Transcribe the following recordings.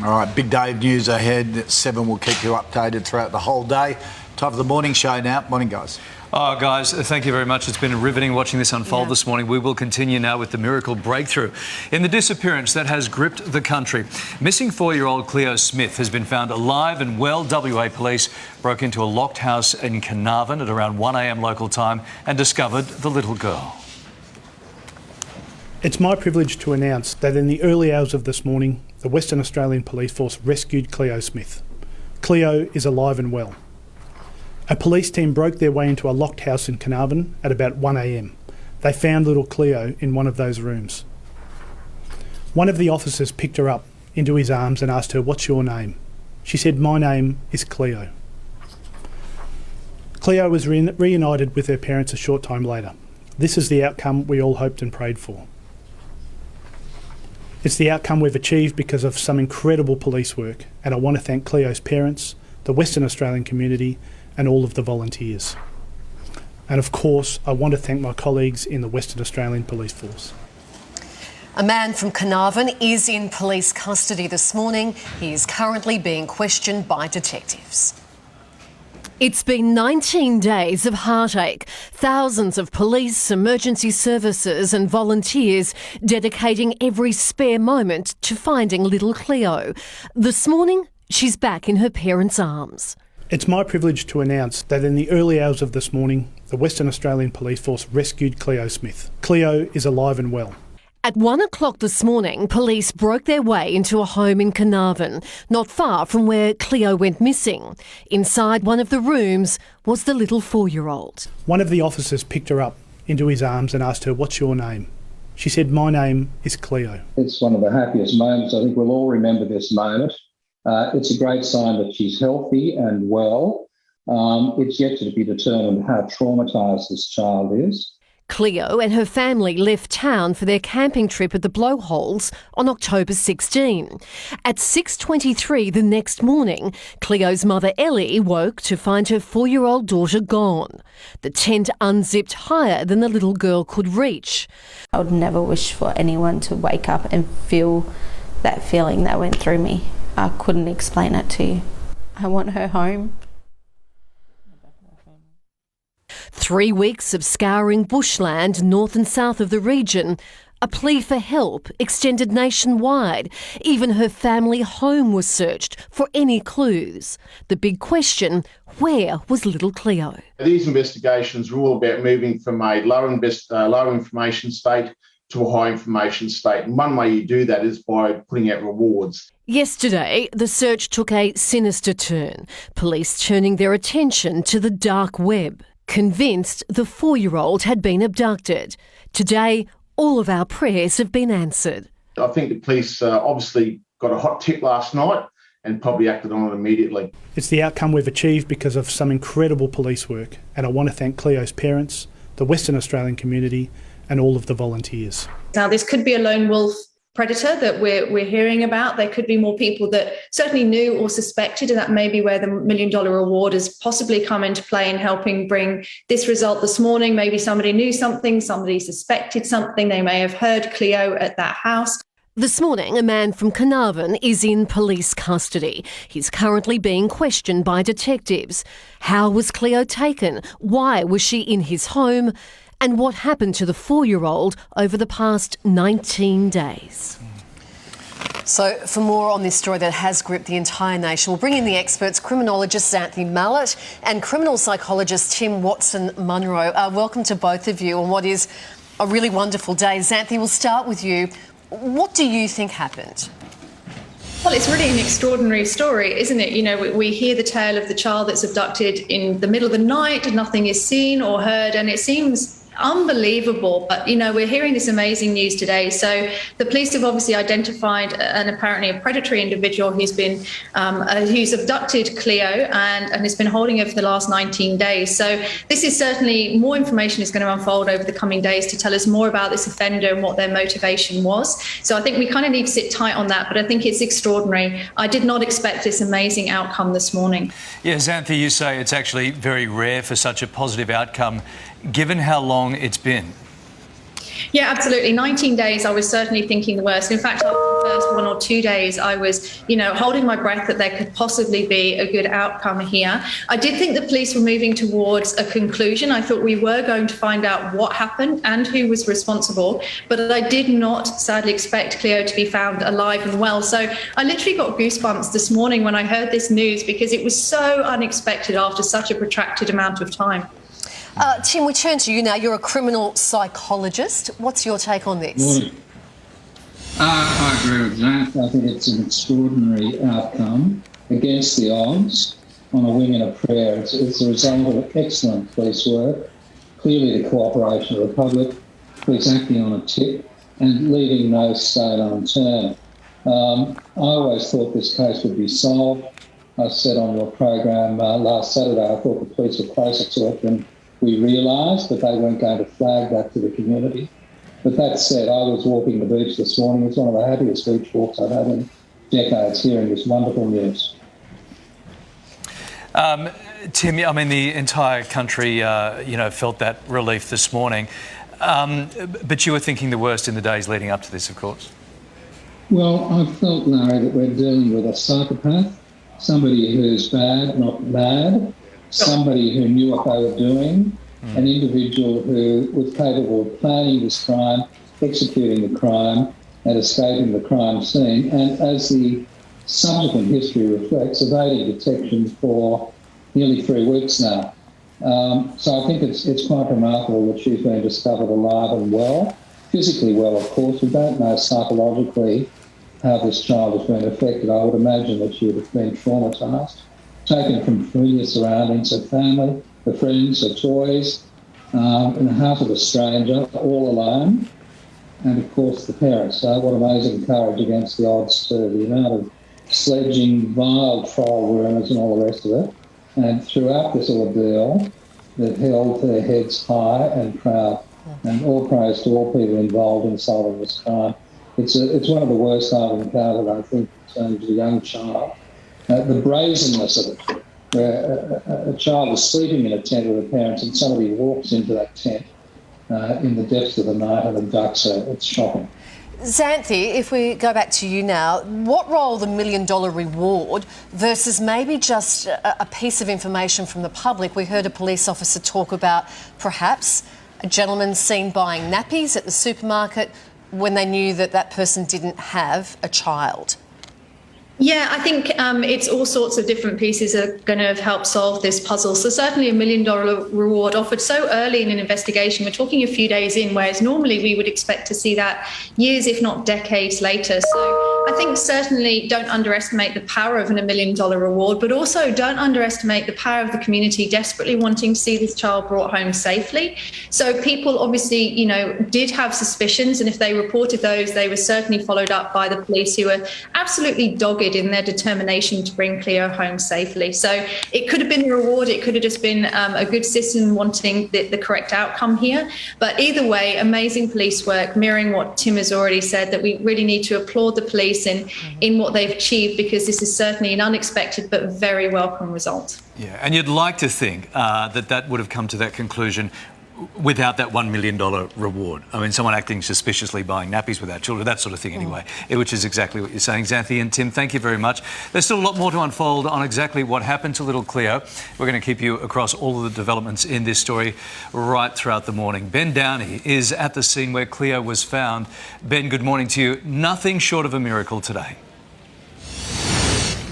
All right, big day of news ahead. At 7 will keep you updated throughout the whole day. Time for the morning show now. Morning, guys. Oh, guys, thank you very much. It's been riveting watching this unfold this morning. We will continue now with the miracle breakthrough in the disappearance that has gripped the country. Missing 4-year-old Cleo Smith has been found alive and well. WA police broke into a locked house in Carnarvon at around 1 a.m. local time and discovered the little girl. It's my privilege to announce that in the early hours of this morning, the Western Australian Police Force rescued Cleo Smith. Cleo is alive and well. A police team broke their way into a locked house in Carnarvon at about 1 a.m. They found little Cleo in one of those rooms. One of the officers picked her up into his arms and asked her, "What's your name?" She said, "My name is Cleo." Cleo was reunited with her parents a short time later. This is the outcome we all hoped and prayed for. It's the outcome we've achieved because of some incredible police work, and I want to thank Cleo's parents, the Western Australian community, and all of the volunteers. And of course, I want to thank my colleagues in the Western Australian Police Force. A man from Carnarvon is in police custody this morning. He is currently being questioned by detectives. It's been 19 days of heartache. Thousands of police, emergency services and volunteers dedicating every spare moment to finding little Cleo. This morning, she's back in her parents' arms. It's my privilege to announce that in the early hours of this morning, the Western Australian Police Force rescued Cleo Smith. Cleo is alive and well. At 1 o'clock this morning, police broke their way into a home in Carnarvon, not far from where Cleo went missing. Inside one of the rooms was the little 4-year-old. One of the officers picked her up into his arms and asked her, "What's your name?" She said, "My name is Cleo." It's one of the happiest moments. I think we'll all remember this moment. It's a great sign that she's healthy and well. It's yet to be determined how traumatised this child is. Cleo and her family left town for their camping trip at the Blowholes on October 16. At 6:23 the next morning, Cleo's mother Ellie woke to find her 4-year-old daughter gone. The tent unzipped higher than the little girl could reach. I would never wish for anyone to wake up and feel that feeling that went through me. I couldn't explain it to you. I want her home. 3 weeks of scouring bushland north and south of the region, a plea for help extended nationwide. Even her family home was searched for any clues. The big question, where was little Cleo? These investigations are all about moving from a low information state to a high information state. And one way you do that is by putting out rewards. Yesterday, the search took a sinister turn. Police turning their attention to the dark web, convinced the 4-year-old had been abducted. Today, all of our prayers have been answered. I think the police obviously got a hot tip last night and probably acted on it immediately. It's the outcome we've achieved because of some incredible police work, and I want to thank Cleo's parents, the Western Australian community, and all of the volunteers. Now, this could be a lone wolf predator that we're hearing about. There could be more people that certainly knew or suspected, and that may be where the $1 million reward has possibly come into play in helping bring this result this morning. Maybe somebody knew something, somebody suspected something, they may have heard Cleo at that house. This morning, a man from Carnarvon is in police custody. He's currently being questioned by detectives. How was Cleo taken? Why was she in his home? And what happened to the 4-year-old over the past 19 days? So for more on this story that has gripped the entire nation, we'll bring in the experts, criminologist Xanthi Mallet and criminal psychologist Tim Watson-Munro. Welcome to both of you on what is a really wonderful day. Xanthi, we'll start with you. What do you think happened? Well, it's really an extraordinary story, isn't it? You know, we hear the tale of the child that's abducted in the middle of the night and nothing is seen or heard, and it seems unbelievable. But, you know, we're hearing this amazing news today. So the police have obviously identified apparently a predatory individual who's abducted Cleo and has been holding her for the last 19 days. So this is certainly more information is going to unfold over the coming days to tell us more about this offender and what their motivation was. So I think we kind of need to sit tight on that, but I think it's extraordinary. I did not expect this amazing outcome this morning. Yeah, Xanthi, you say it's actually very rare for such a positive outcome, given how long it's been. Yeah, absolutely. 19 days, I was certainly thinking the worst. In fact, after the first 1 or 2 days, I was, holding my breath that there could possibly be a good outcome here. I did think the police were moving towards a conclusion. I thought we were going to find out what happened and who was responsible, but I did not, sadly, expect Cleo to be found alive and well. So I literally got goosebumps this morning when I heard this news because it was so unexpected after such a protracted amount of time. Tim, we turn to you now. You're a criminal psychologist. What's your take on this? Morning. I agree with that. I think it's an extraordinary outcome against the odds on a wing and a prayer. It's the result of excellent police work, clearly the cooperation of the public, police acting on a tip and leaving no stone unturned. I always thought this case would be solved. I said on your program last Saturday, I thought the police were closer to it than we realised, that they weren't going to flag that to the community. But that said, I was walking the beach this morning. It's one of the happiest beach walks I've had in decades, hearing this wonderful news. Tim, I mean, the entire country, felt that relief this morning. But you were thinking the worst in the days leading up to this, of course. Well, I felt, Larry, that we're dealing with a psychopath, somebody who's bad, not mad, somebody who knew what they were doing, an individual who was capable of planning this crime, executing the crime, and escaping the crime scene, and as the subsequent history reflects, evading detection for nearly 3 weeks now. So I think it's quite remarkable that she's been discovered alive and well, physically well, of course. We don't know psychologically how this child has been affected. I would imagine that she would have been traumatised, taken from familiar surroundings, her family, her friends, her toys, in the heart of a stranger, all alone, and of course the parents. What amazing courage against the odds too, the amount of sledging, vile trial rumours and all the rest of it. And throughout this ordeal, they've held their heads high and proud. And all praise to all people involved in solving this crime. It's one of the worst I've encountered, I think, in terms of a young child. The brazenness of it, where a child is sleeping in a tent with her parents and somebody walks into that tent in the depths of the night and abducts her. It's shocking. Xanthi, if we go back to you now, what role the $1 million reward versus maybe just a piece of information from the public? We heard a police officer talk about perhaps a gentleman seen buying nappies at the supermarket when they knew that that person didn't have a child. Yeah, I think it's all sorts of different pieces are going to help solve this puzzle. So certainly $1 million reward offered so early in an investigation. We're talking a few days in, whereas normally we would expect to see that years, if not decades later. So I think certainly don't underestimate the power of $1 million reward, but also don't underestimate the power of the community desperately wanting to see this child brought home safely. So people obviously, did have suspicions, and if they reported those, they were certainly followed up by the police, who were absolutely dogged in their determination to bring Cleo home safely. So it could have been a reward, it could have just been a good citizen wanting the correct outcome here. But either way, amazing police work, mirroring what Tim has already said, that we really need to applaud the police in what they've achieved, because this is certainly an unexpected but very welcome result. Yeah, and you'd like to think that would have come to that conclusion without that $1 million reward. I mean, someone acting suspiciously, buying nappies without children, that sort of thing anyway, which is exactly what you're saying. Xanthi and Tim, thank you very much. There's still a lot more to unfold on exactly what happened to little Cleo. We're going to keep you across all of the developments in this story right throughout the morning. Ben Downey is at the scene where Cleo was found. Ben, good morning to you. Nothing short of a miracle today.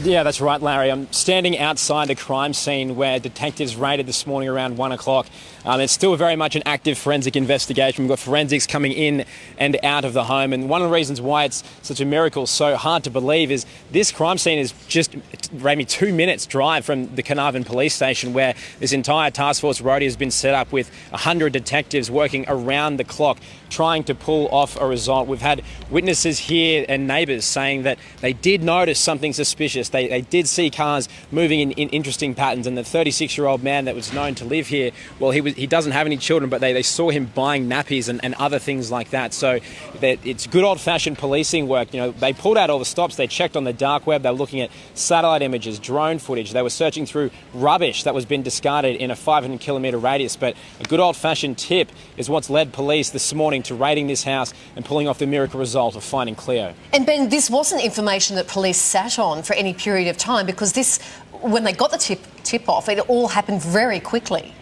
Yeah, that's right, Larry. I'm standing outside the crime scene where detectives raided this morning around 1 o'clock. It's still very much an active forensic investigation. We've got forensics coming in and out of the home. And one of the reasons why it's such a miracle, so hard to believe, is this crime scene is just maybe 2 minutes drive from the Carnarvon police station, where this entire task force roadie has been set up with 100 detectives working around the clock trying to pull off a result. We've had witnesses here and neighbours saying that they did notice something suspicious. they did see cars moving in interesting patterns, and the 36-year-old man that was known to live here, well, he doesn't have any children, but they saw him buying nappies and other things like that. So it's good old-fashioned policing work. You know, they pulled out all the stops, they checked on the dark web, they were looking at satellite images, drone footage, they were searching through rubbish that was being discarded in a 500-kilometre radius. But a good old-fashioned tip is what's led police this morning to raiding this house and pulling off the miracle result of finding Cleo. And Ben, this wasn't information that police sat on for any period of time, because this, when they got the tip off, it all happened very quickly.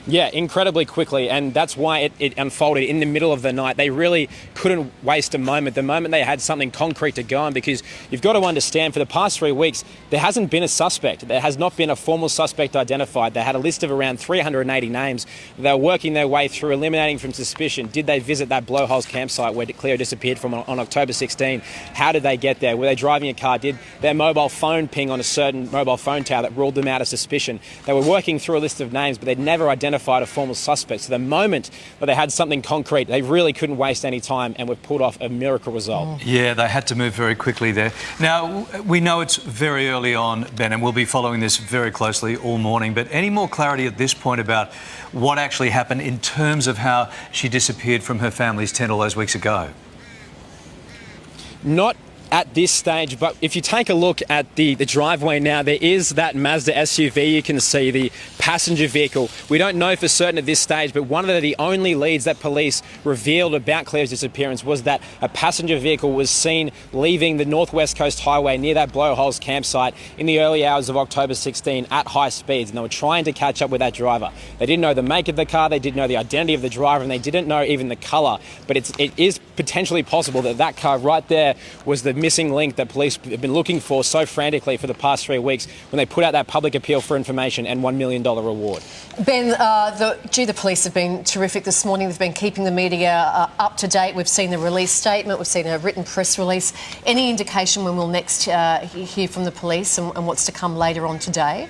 Yeah, incredibly quickly, and that's why it unfolded in the middle of the night. They really couldn't waste a moment, the moment they had something concrete to go on, because you've got to understand, for the past 3 weeks, there hasn't been a suspect. There has not been a formal suspect identified. They had a list of around 380 names. They were working their way through, eliminating from suspicion. Did they visit that Blowholes campsite where Cleo disappeared from on October 16? How did they get there? Were they driving a car? Did their mobile phone ping on a certain mobile phone tower that ruled them out of suspicion? They were working through a list of names, but they'd never identified a formal suspect. So the moment that they had something concrete, they really couldn't waste any time, and we've pulled off a miracle result. Yeah, they had to move very quickly there. Now, we know it's very early on, Ben, and we'll be following this very closely all morning, but any more clarity at this point about what actually happened in terms of how she disappeared from her family's tent all those weeks ago? Not at this stage, but if you take a look at the driveway now, there is that Mazda SUV you can see, the passenger vehicle. We don't know for certain at this stage, but one of the only leads that police revealed about Cleo's disappearance was that a passenger vehicle was seen leaving the Northwest Coast Highway near that Blowholes campsite in the early hours of October 16 at high speeds, and they were trying to catch up with that driver. They didn't know the make of the car, they didn't know the identity of the driver, and they didn't know even the colour, but it is potentially possible that that car right there was the missing link that police have been looking for so frantically for the past 3 weeks when they put out that public appeal for information and $1 million reward. Ben, the police have been terrific this morning. They've been keeping the media up to date. We've seen the release statement, we've seen a written press release. Any indication when we'll next hear from the police and what's to come later on today?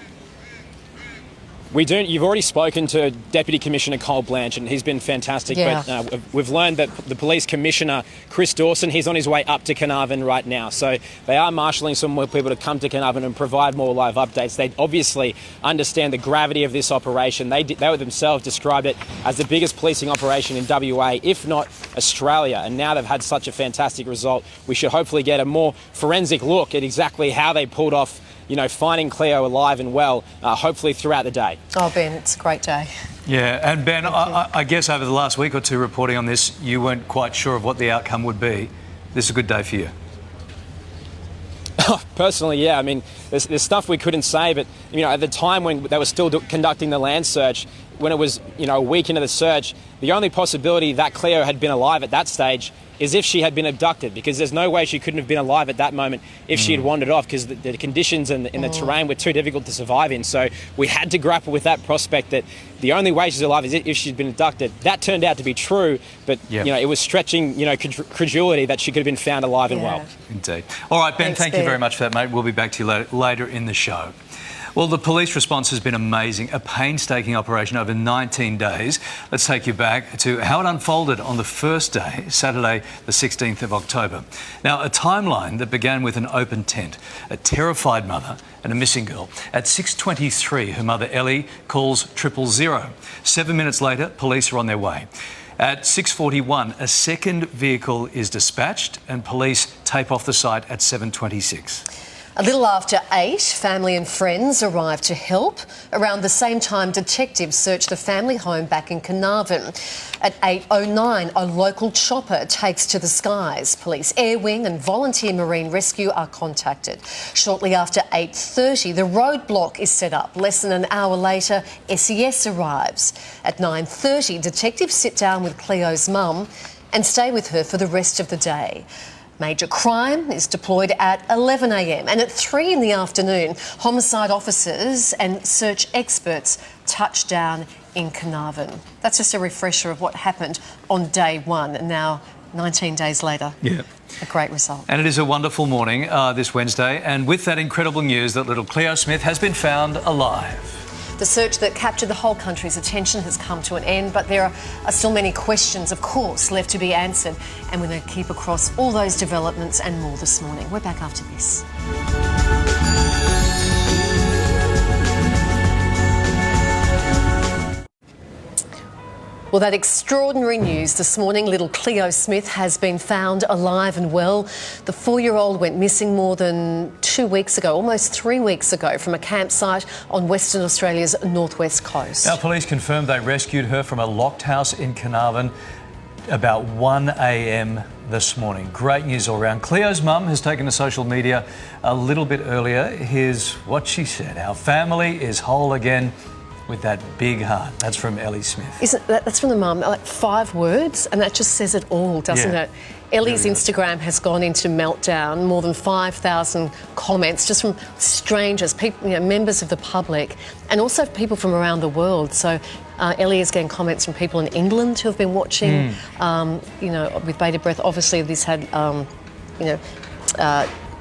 We do. You've already spoken to Deputy Commissioner Cole Blanche, and he's been fantastic. Yeah. But we've learned that the Police Commissioner, Chris Dawson, he's on his way up to Carnarvon right now. So they are marshalling some more people to come to Carnarvon and provide more live updates. They obviously understand the gravity of this operation. They themselves described it as the biggest policing operation in WA, if not Australia. And now they've had such a fantastic result, we should hopefully get a more forensic look at exactly how they pulled off, you know, finding Cleo alive and well, hopefully throughout the day. Oh, Ben, it's a great day. Yeah, and Ben, I guess over the last week or two reporting on this, you weren't quite sure of what the outcome would be. This is a good day for you. Personally, yeah. I mean, there's stuff we couldn't say, but, you know, at the time when they were still conducting the land search, when it was, you know, a week into the search, the only possibility that Cleo had been alive at that stage is if she had been abducted, because there's no way she couldn't have been alive at that moment if she had wandered off, because the conditions and the terrain were too difficult to survive in. So we had to grapple with that prospect that the only way she's alive is if she'd been abducted. That turned out to be true, but you know, it was stretching, you know, credulity that she could have been found alive and well. Indeed. All right, Ben, thank you very much for that, mate. We'll be back to you later in the show. Well, the police response has been amazing, a painstaking operation over 19 days. Let's take you back to how it unfolded on the first day, Saturday, the 16th of October. Now, a timeline that began with an open tent, a terrified mother and a missing girl. At 6:23, her mother, Ellie, calls 000. 7 minutes later, police are on their way. At 6:41, a second vehicle is dispatched and police tape off the site at 7:26. A little after 8, family and friends arrived to help. Around the same time, detectives searched the family home back in Carnarvon. At 8:09, a local chopper takes to the skies. Police Air Wing and Volunteer Marine Rescue are contacted. Shortly after 8:30, the roadblock is set up. Less than an hour later, SES arrives. At 9:30, detectives sit down with Cleo's mum and stay with her for the rest of the day. Major Crime is deployed at 11 a.m. and at 3 in the afternoon, homicide officers and search experts touch down in Carnarvon. That's just a refresher of what happened on day one, and now 19 days later. Yeah. A great result. And it is a wonderful morning this Wednesday, and with that incredible news that little Cleo Smith has been found alive. The search that captured the whole country's attention has come to an end, but there are still many questions, of course, left to be answered. And we're going to keep across all those developments and more this morning. We're back after this. Well, that extraordinary news this morning. Little Cleo Smith has been found alive and well. The 4-year-old went missing more than 2 weeks ago, almost 3 weeks ago, from a campsite on Western Australia's northwest coast. Now, police confirmed they rescued her from a locked house in Carnarvon about 1 a.m. this morning. Great news all round. Cleo's mum has taken to social media a little bit earlier. Here's what she said. Our family is whole again. With that big heart. That's from Ellie Smith. Isn't that's from the mum? Like 5 words, and that just says it all, doesn't it? Ellie's Instagram has gone into meltdown. More than 5,000 comments just from strangers, people, members of the public, and also people from around the world. So Ellie is getting comments from people in England who have been watching. With bated breath. Obviously, this had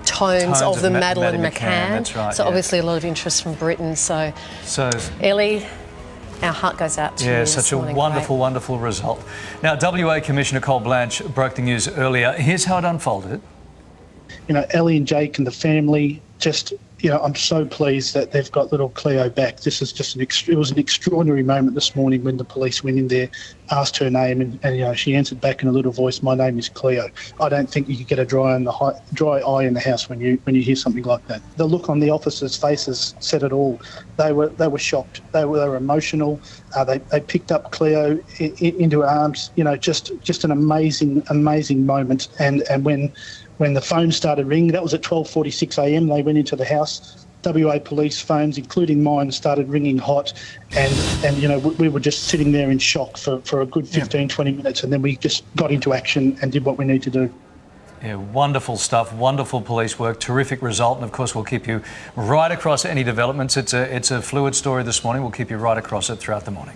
tones of the Madeleine McCann. That's right. So obviously a lot of interest from Britain. So Ellie, our heart goes out to you. Yeah, such a wonderful result. Now, WA Commissioner Cole Blanche broke the news earlier. Here's how it unfolded. Ellie and Jake and the family, just, I'm so pleased that they've got little Cleo back. This is just it was an extraordinary moment this morning when the police went in there, asked her name, and she answered back in a little voice, "My name is Cleo." I don't think you could get a dry eye in the house when you hear something like that. The look on the officers' faces said it all. They were shocked. They were emotional. They picked up Cleo into her arms. Just an amazing moment. And when the phone started ringing, that was at 12:46 a.m. They went into the house. WA police phones, including mine, started ringing hot, and we were just sitting there in shock for a good 15, 20 minutes, and then we just got into action and did what we need to do. Yeah, wonderful stuff, wonderful police work, terrific result, and of course we'll keep you right across any developments. It's a fluid story this morning. We'll keep you right across it throughout the morning.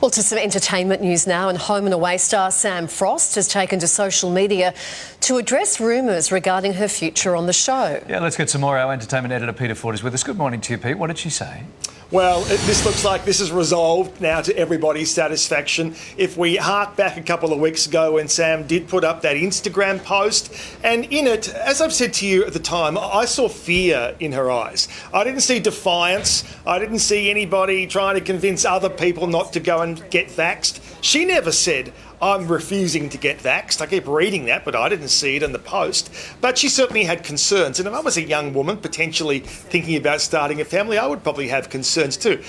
Well, to some entertainment news now, and home and away star Sam Frost has taken to social media to address rumours regarding her future on the show. Yeah, let's get some more. Our entertainment editor Peter Ford is with us. Good morning to you, Pete. What did she say? Well, this looks like this is resolved now to everybody's satisfaction. If we hark back a couple of weeks ago when Sam did put up that Instagram post, and in it, as I've said to you at the time, I saw fear in her eyes. I didn't see defiance. I didn't see anybody trying to convince other people not to go and get vaxxed. She never said, "I'm refusing to get vaxxed." I keep reading that, but I didn't see it in the post. But she certainly had concerns. And if I was a young woman potentially thinking about starting a family, I would probably have concerns too.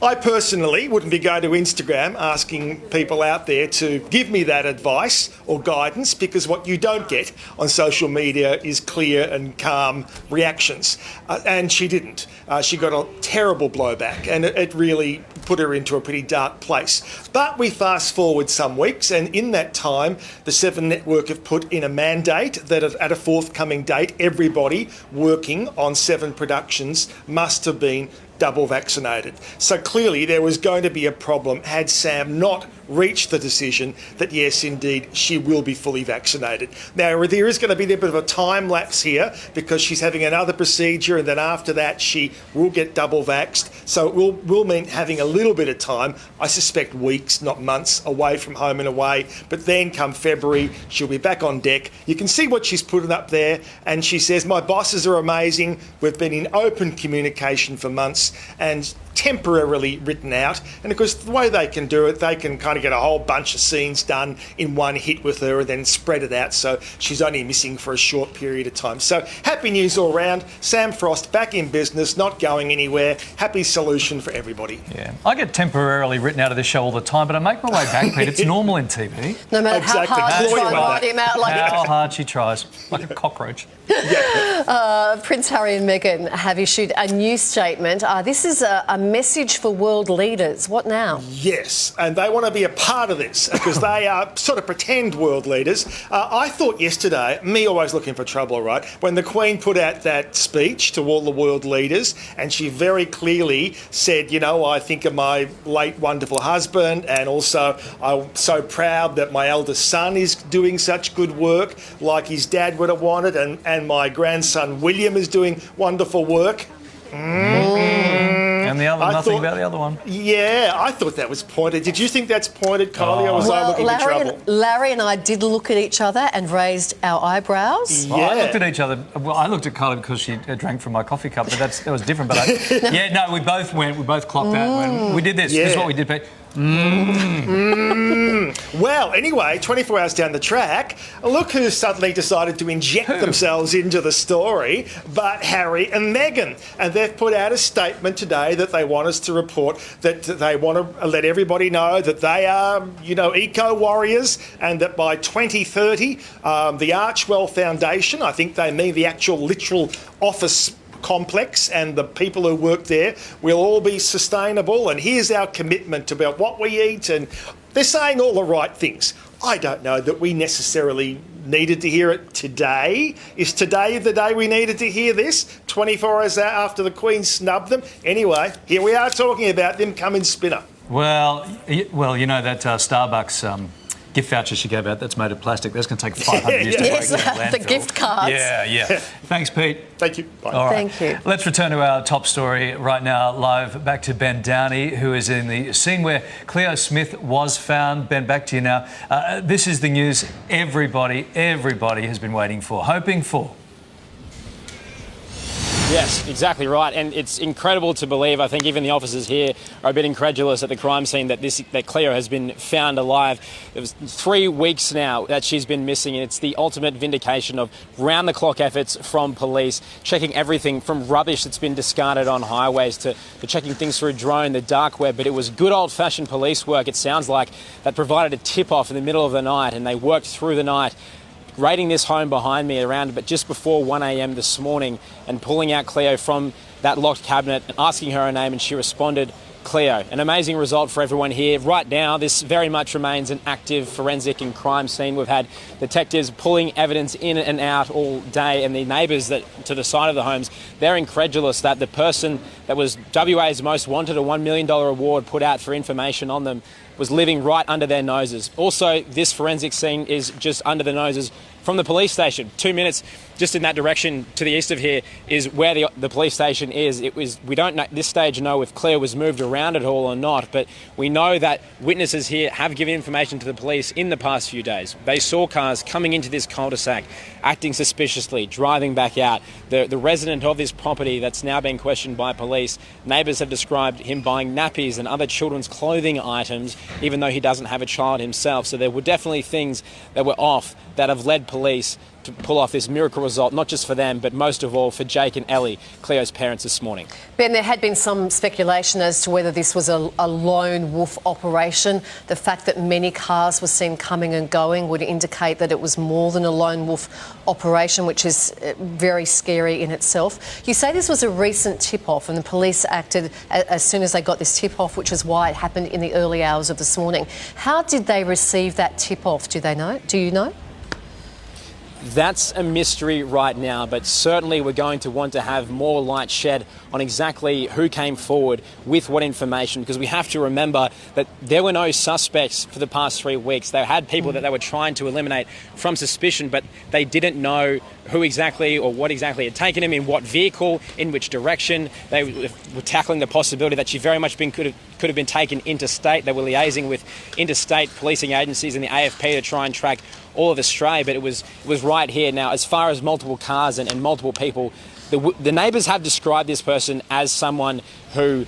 I personally wouldn't be going to Instagram asking people out there to give me that advice or guidance, because what you don't get on social media is clear and calm reactions. And she didn't. She got a terrible blowback, and it really put her into a pretty dark place. But we fast forward some weeks, and in that time, the Seven Network have put in a mandate that at a forthcoming date, everybody working on Seven productions must have been double vaccinated. So clearly there was going to be a problem had Sam not reached the decision that yes, indeed, she will be fully vaccinated. Now, there is going to be a bit of a time lapse here because she's having another procedure, and then after that she will get double vaxxed. So it will mean having a little bit of time, I suspect weeks, not months, away from home and away. But then come February, she'll be back on deck. You can see what she's putting up there, and she says, "My bosses are amazing. We've been in open communication for months," and temporarily written out. And of course, the way they can do it, they can kind of get a whole bunch of scenes done in one hit with her and then spread it out, so she's only missing for a short period of time. So happy news all round. Sam Frost back in business, not going anywhere. Happy solution for everybody. Yeah, I get temporarily written out of this show all the time, but I make my way back, Pete. It's normal in TV. No matter how hard you try to write him out like how hard she tries, like a cockroach. Prince Harry and Meghan have issued a new statement. This is a message for world leaders. What now? Yes, and they want to be a part of this because they are sort of pretend world leaders. I thought yesterday, me always looking for trouble, right? When the Queen put out that speech to all the world leaders, and she very clearly said, I think of my late wonderful husband, and also I'm so proud that my eldest son is doing such good work like his dad would have wanted, and my grandson William is doing wonderful work. And the other, I nothing thought- about the other one. Yeah, I thought that was pointed. Did you think that's pointed, Kylie, or was I looking for trouble? Larry and I did look at each other and raised our eyebrows. Yeah. Well, I looked at each other. Well, I looked at Kylie because she drank from my coffee cup, but that was different. But we both clocked that when we did this. This is what we did, Pete. Well, anyway, 24 hours down the track, look who suddenly decided to inject themselves into the story, but Harry and Meghan. And they've put out a statement today that they want us to report, that they want to let everybody know that they are, eco-warriors, and that by 2030, the Archwell Foundation, I think they mean the actual literal office complex and the people who work there, will all be sustainable, and here's our commitment about what we eat, and they're saying all the right things. I don't know that we necessarily needed to hear it today. Is today the day we needed to hear this? 24 hours after the Queen snubbed them? Anyway, here we are talking about them coming spinner. Well, you know that Starbucks gift voucher she gave out, that's made of plastic. That's going to take 500 years to break down landfill. The gift cards. Yeah. Thanks, Pete. Thank you. Bye. All right. Thank you. Let's return to our top story right now, live back to Ben Downey, who is in the scene where Cleo Smith was found. Ben, back to you now. This is the news everybody has been waiting for, hoping for. Yes, exactly right. And it's incredible to believe. I think even the officers here are a bit incredulous at the crime scene that Cleo has been found alive. It was 3 weeks now that she's been missing, and it's the ultimate vindication of round-the-clock efforts from police, checking everything from rubbish that's been discarded on highways to checking things through drone, the dark web. But it was good old-fashioned police work, it sounds like, that provided a tip-off in the middle of the night, and they worked through the night, raiding this home behind me but just before 1 a.m. this morning, and pulling out Cleo from that locked cabinet and asking her name, and she responded, Cleo. An amazing result for everyone here. Right now, this very much remains an active forensic and crime scene. We've had detectives pulling evidence in and out all day, and the neighbours to the side of the homes, they're incredulous that the person that was WA's most wanted, a $1 million award put out for information on them, was living right under their noses. Also, this forensic scene is just under the noses from the police station. 2 minutes just in that direction to the east of here is where the police station is. We don't at this stage know if Cleo was moved around at all or not, but we know that witnesses here have given information to the police in the past few days. They saw cars coming into this cul-de-sac, acting suspiciously, driving back out. The resident of this property that's now being questioned by police, neighbours have described him buying nappies and other children's clothing items, even though he doesn't have a child himself. So there were definitely things that were off that have led police to pull off this miracle result, not just for them, but most of all for Jake and Ellie, Cleo's parents, this morning. Ben, there had been some speculation as to whether this was a lone wolf operation. The fact that many cars were seen coming and going would indicate that it was more than a lone wolf operation, which is very scary in itself. You say this was a recent tip-off and the police acted as soon as they got this tip-off, which is why it happened in the early hours of this morning. How did they receive that tip-off? Do they know? Do you know? That's a mystery right now, but certainly we're going to want to have more light shed on exactly who came forward with what information, because we have to remember that there were no suspects for the past 3 weeks. They had people that they were trying to eliminate from suspicion, but they didn't know who exactly or what exactly had taken him, in what vehicle, in which direction. They were tackling the possibility that she very much could have been taken interstate. They were liaising with interstate policing agencies and the AFP to try and track all of Australia, but it was right here. Now, as far as multiple cars and multiple people, the neighbours have described this person as someone who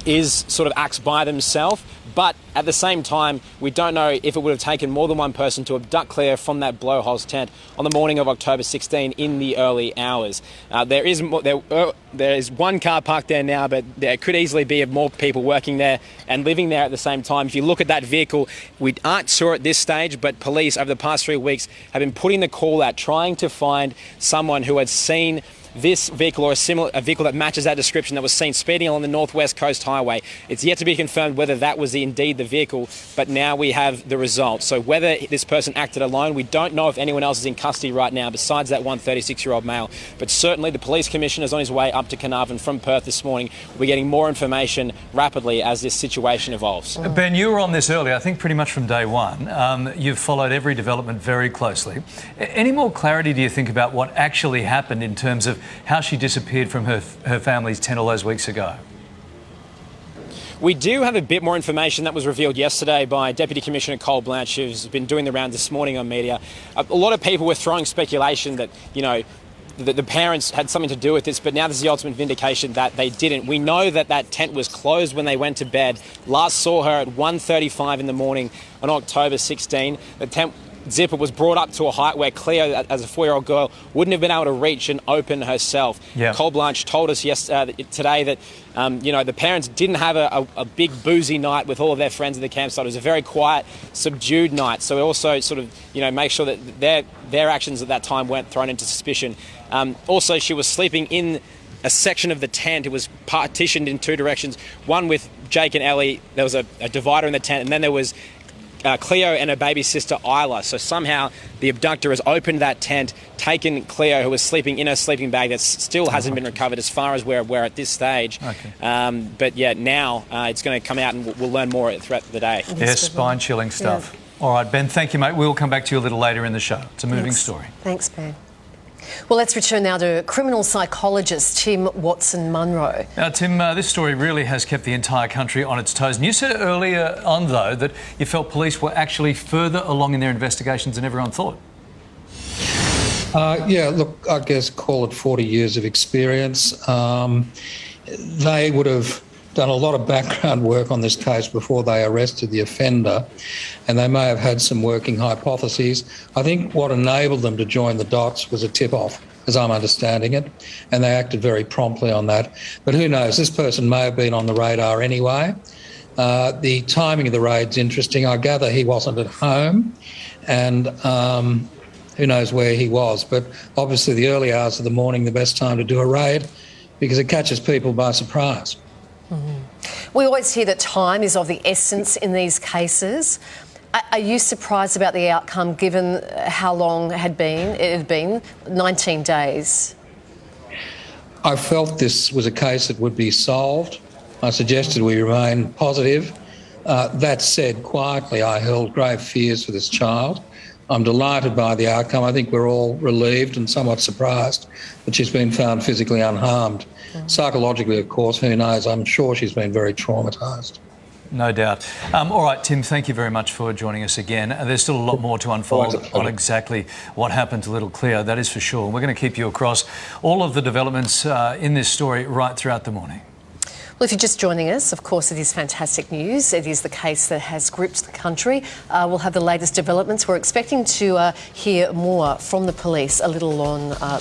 sort of acts by themselves, but at the same time, we don't know if it would have taken more than one person to abduct Cleo from that blowholes tent on the morning of October 16 in the early hours. There is one car parked there now, but there could easily be more people working there and living there at the same time. If you look at that vehicle, we aren't sure at this stage, but police over the past 3 weeks have been putting the call out, trying to find someone who had seen this vehicle or a vehicle that matches that description that was seen speeding along the Northwest Coast Highway. It's yet to be confirmed whether that was indeed the vehicle, but now we have the results. So whether this person acted alone, we don't know if anyone else is in custody right now besides that one 36-year-old male. But certainly the police commissioner is on his way up to Carnarvon from Perth this morning. We're getting more information rapidly as this situation evolves. Ben, you were on this earlier, I think pretty much from day one. You've followed every development very closely. Any more clarity do you think about what actually happened in terms of how she disappeared from her family's tent all those weeks ago? We do have a bit more information that was revealed yesterday by Deputy Commissioner Cole Blanche, who's been doing the rounds this morning on media. A lot of people were throwing speculation that, the parents had something to do with this, but now there's the ultimate vindication that they didn't. We know that tent was closed when they went to bed. Last saw her at 1:35 in the morning on October 16. The tent zipper was brought up to a height where Cleo, as a 4-year-old girl, wouldn't have been able to reach and open herself. Yeah. Cole Blanche told us today that the parents didn't have a big boozy night with all of their friends at the campsite. It was a very quiet, subdued night. So we also sort of make sure that their actions at that time weren't thrown into suspicion. Also, she was sleeping in a section of the tent. It was partitioned in two directions. One with Jake and Ellie. There was a divider in the tent, and then there was Cleo and her baby sister Isla. So somehow the abductor has opened that tent, taken Cleo, who was sleeping in her sleeping bag that still hasn't been recovered as far as we're at this stage. Okay. But yeah, now it's going to come out and we'll learn more throughout the day. Yeah, spine-chilling stuff. Yeah. All right, Ben, thank you, mate. We'll come back to you a little later in the show. It's a moving story. Thanks, Ben. Well, let's return now to criminal psychologist Tim Watson-Munro. Now, Tim, this story really has kept the entire country on its toes. And you said earlier on, though, that you felt police were actually further along in their investigations than everyone thought. Yeah, look, I guess call it 40 years of experience. They would have done a lot of background work on this case before they arrested the offender, and they may have had some working hypotheses. I think what enabled them to join the dots was a tip-off, as I'm understanding it, and they acted very promptly on that. But who knows, this person may have been on the radar anyway. The timing of the raid's interesting. I gather he wasn't at home, and who knows where he was. But obviously the early hours of the morning, the best time to do a raid, because it catches people by surprise. We always hear that time is of the essence in these cases. Are you surprised about the outcome given how long it had been 19 days? I felt this was a case that would be solved. I suggested we remain positive. That said, quietly, I held grave fears for this child. I'm delighted by the outcome. I think we're all relieved and somewhat surprised that she's been found physically unharmed. Psychologically, of course, who knows? I'm sure she's been very traumatised. No doubt. All right, Tim, thank you very much for joining us again. There's still a lot more to unfold on exactly what happened to little Cleo, that is for sure. We're going to keep you across all of the developments in this story right throughout the morning. Well, if you're just joining us, of course, it is fantastic news. It is the case that has gripped the country. We'll have the latest developments. We're expecting to hear more from the police a little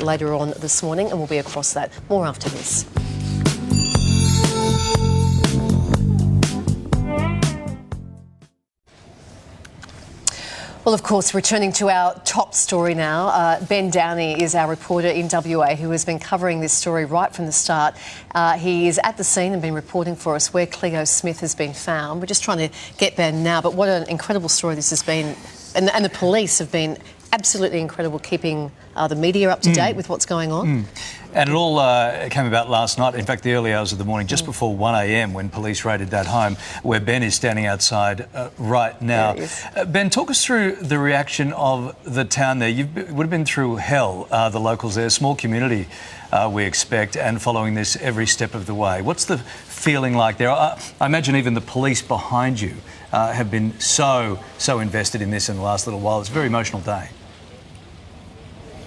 later on this morning, and we'll be across that more after this. Well, of course, returning to our top story now, Ben Downey is our reporter in WA who has been covering this story right from the start. He is at the scene and been reporting for us where Cleo Smith has been found. We're just trying to get Ben now, but what an incredible story this has been. And the police have been absolutely incredible keeping the media up to date with what's going on. And it all came about last night, in fact, the early hours of the morning, just before 1 a.m, when police raided that home, where Ben is standing outside right now. Ben, talk us through the reaction of the town there. You would have been through hell, the locals there, small community, we expect, and following this every step of the way. What's the feeling like there? I imagine even the police behind you have been so invested in this in the last little while. It's a very emotional day.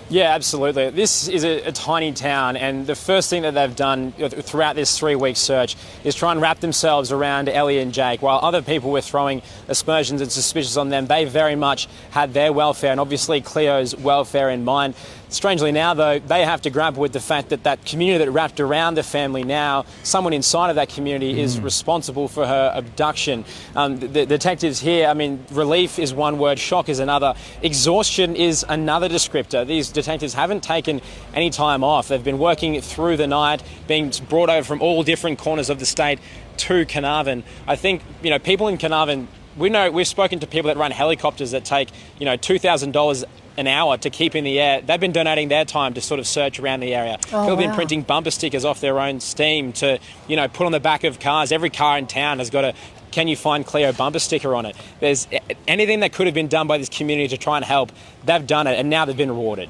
Yeah, absolutely. This is a tiny town, and the first thing that they've done throughout this 3-week search is try and wrap themselves around Ellie and Jake. While other people were throwing aspersions and suspicions on them, they very much had their welfare and obviously Cleo's welfare in mind. Strangely now, though, they have to grapple with the fact that that community that wrapped around the family now, someone inside of that community is responsible for her abduction. The detectives here, I mean, relief is one word, shock is another, exhaustion is another descriptor. These detectives haven't taken any time off. They've been working through the night, being brought over from all different corners of the state to Carnarvon. I think, people in Carnarvon, we've spoken to people that run helicopters that take, $2,000 an hour to keep in the air. They've been donating their time to sort of search around the area. People have been printing bumper stickers off their own steam to, put on the back of cars. Every car in town has got a can you find Cleo bumper sticker on it? There's anything that could have been done by this community to try and help, they've done it, and now they've been rewarded.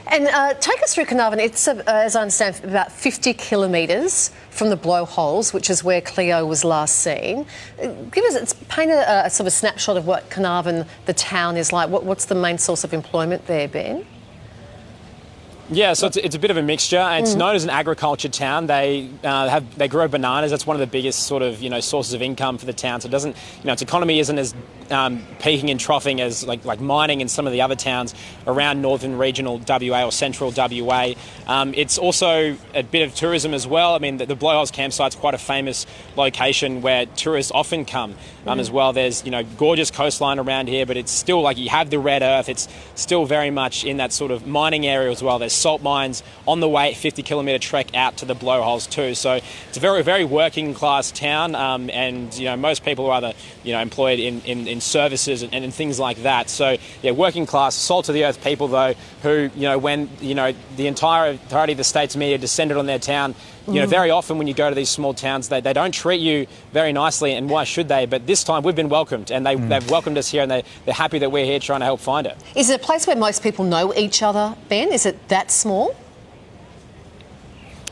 And take us through Carnarvon. It's, as I understand, about 50 kilometres from the blowholes, which is where Cleo was last seen. Paint a sort of snapshot of what Carnarvon, the town, is like. What's the main source of employment there, Ben? Yeah, so it's a bit of a mixture. It's known as an agriculture town. They grow bananas. That's one of the biggest sort of sources of income for the town. So it doesn't, its economy isn't as peaking and troughing as like mining in some of the other towns around northern regional WA or central WA. It's also a bit of tourism as well. I mean, the Blowholes campsite's quite a famous location where tourists often come as well. There's gorgeous coastline around here, but it's still like you have the red earth. It's still very much in that sort of mining area as well. There's salt mines on the way, 50-kilometre trek out to the Blowholes too. So it's a very, very working class town, and most people are either employed in services and things like that. So yeah, working class, salt of the earth people though, who when the entirety of the state's media descended on their town. Very often when you go to these small towns, they don't treat you very nicely, and why should they? But this time we've been welcomed, and they've welcomed us here, and they're happy that we're here trying to help find her. Is it a place where most people know each other, Ben? Is it that small?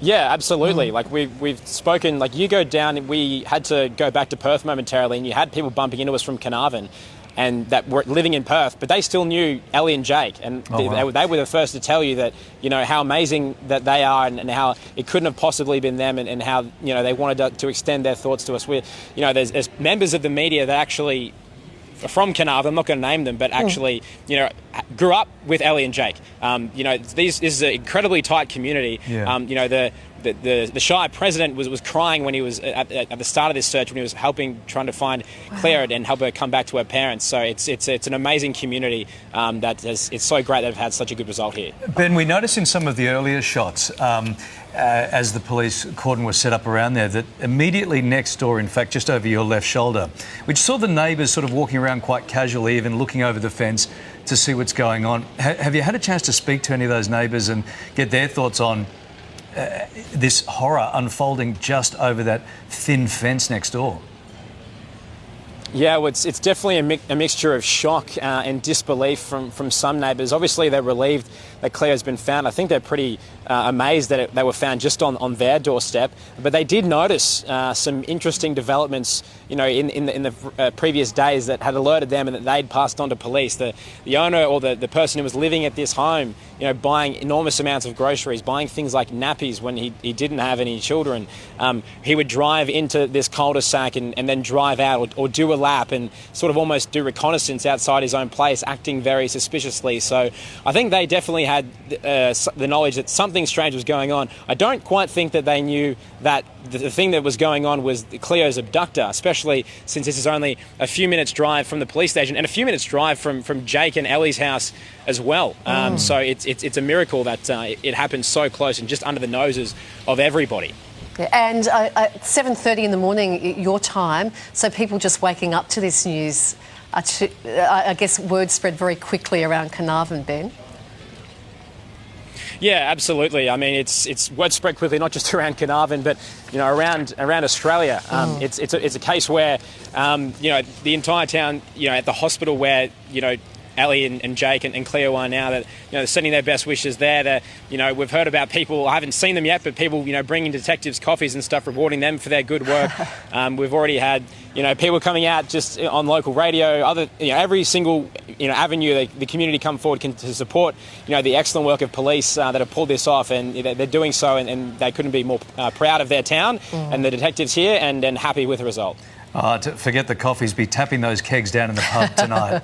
Yeah, absolutely. Like we've spoken, like you go down, we had to go back to Perth momentarily, and you had people bumping into us from Carnarvon and that were living in Perth, but they still knew Ellie and Jake, and they were the first to tell you that how amazing that they are, and how it couldn't have possibly been them, and how they wanted to extend their thoughts to us. There's members of the media that actually from Carnarvon, I'm not going to name them, but actually, grew up with Ellie and Jake. This is an incredibly tight community. Yeah. The Shire president was crying when he was at the start of this search, when he was trying to find Claire and help her come back to her parents. So it's an amazing community it's so great that they've had such a good result here. Ben, we noticed in some of the earlier shots, as the police cordon was set up around there, that immediately next door, in fact, just over your left shoulder, we saw the neighbours sort of walking around quite casually, even looking over the fence to see what's going on. Have you had a chance to speak to any of those neighbours and get their thoughts on this horror unfolding just over that thin fence next door? Yeah, well, it's definitely a mixture of shock and disbelief from some neighbours. Obviously, they're relieved that Cleo's been found. I think they're pretty amazed that they were found just on their doorstep. But they did notice some interesting developments, in the previous days that had alerted them and that they'd passed on to police. The owner or the person who was living at this home, buying enormous amounts of groceries, buying things like nappies when he didn't have any children. He would drive into this cul-de-sac and then drive out or do a lap and sort of almost do reconnaissance outside his own place, acting very suspiciously. So I think they definitely had the knowledge that something strange was going on. I don't quite think that they knew that the thing that was going on was Cleo's abductor, especially since this is only a few minutes drive from the police station and a few minutes drive from Jake and Ellie's house as well. So it's a miracle that it happened so close and just under the noses of everybody. And at 7:30 in the morning, your time, so people just waking up to this news, I guess word spread very quickly around Carnarvon, Ben. Yeah, absolutely. I mean, it's word spread quickly, not just around Carnarvon, but around Australia. It's a case where the entire town, at the hospital where Ellie and Jake and Cleo are now, that they're sending their best wishes there. That we've heard about people. I haven't seen them yet, but people bringing detectives coffees and stuff, rewarding them for their good work. We've already had people coming out just on local radio. Every single avenue the community come forward to support the excellent work of police that have pulled this off, and they're doing so, and they couldn't be more proud of their town and the detectives here, and happy with the result. To forget the coffees, be tapping those kegs down in the pub tonight.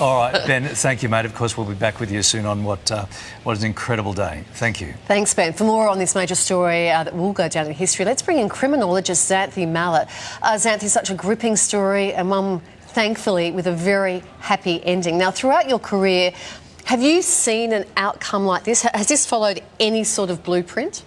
All right, Ben, thank you, mate. Of course, we'll be back with you soon on what is an incredible day. Thank you. Thanks, Ben. For more on this major story that will go down in history, let's bring in criminologist Xanthi Mallet. Xanthi, such a gripping story, and one, thankfully, with a very happy ending. Now, throughout your career, have you seen an outcome like this? Has this followed any sort of blueprint?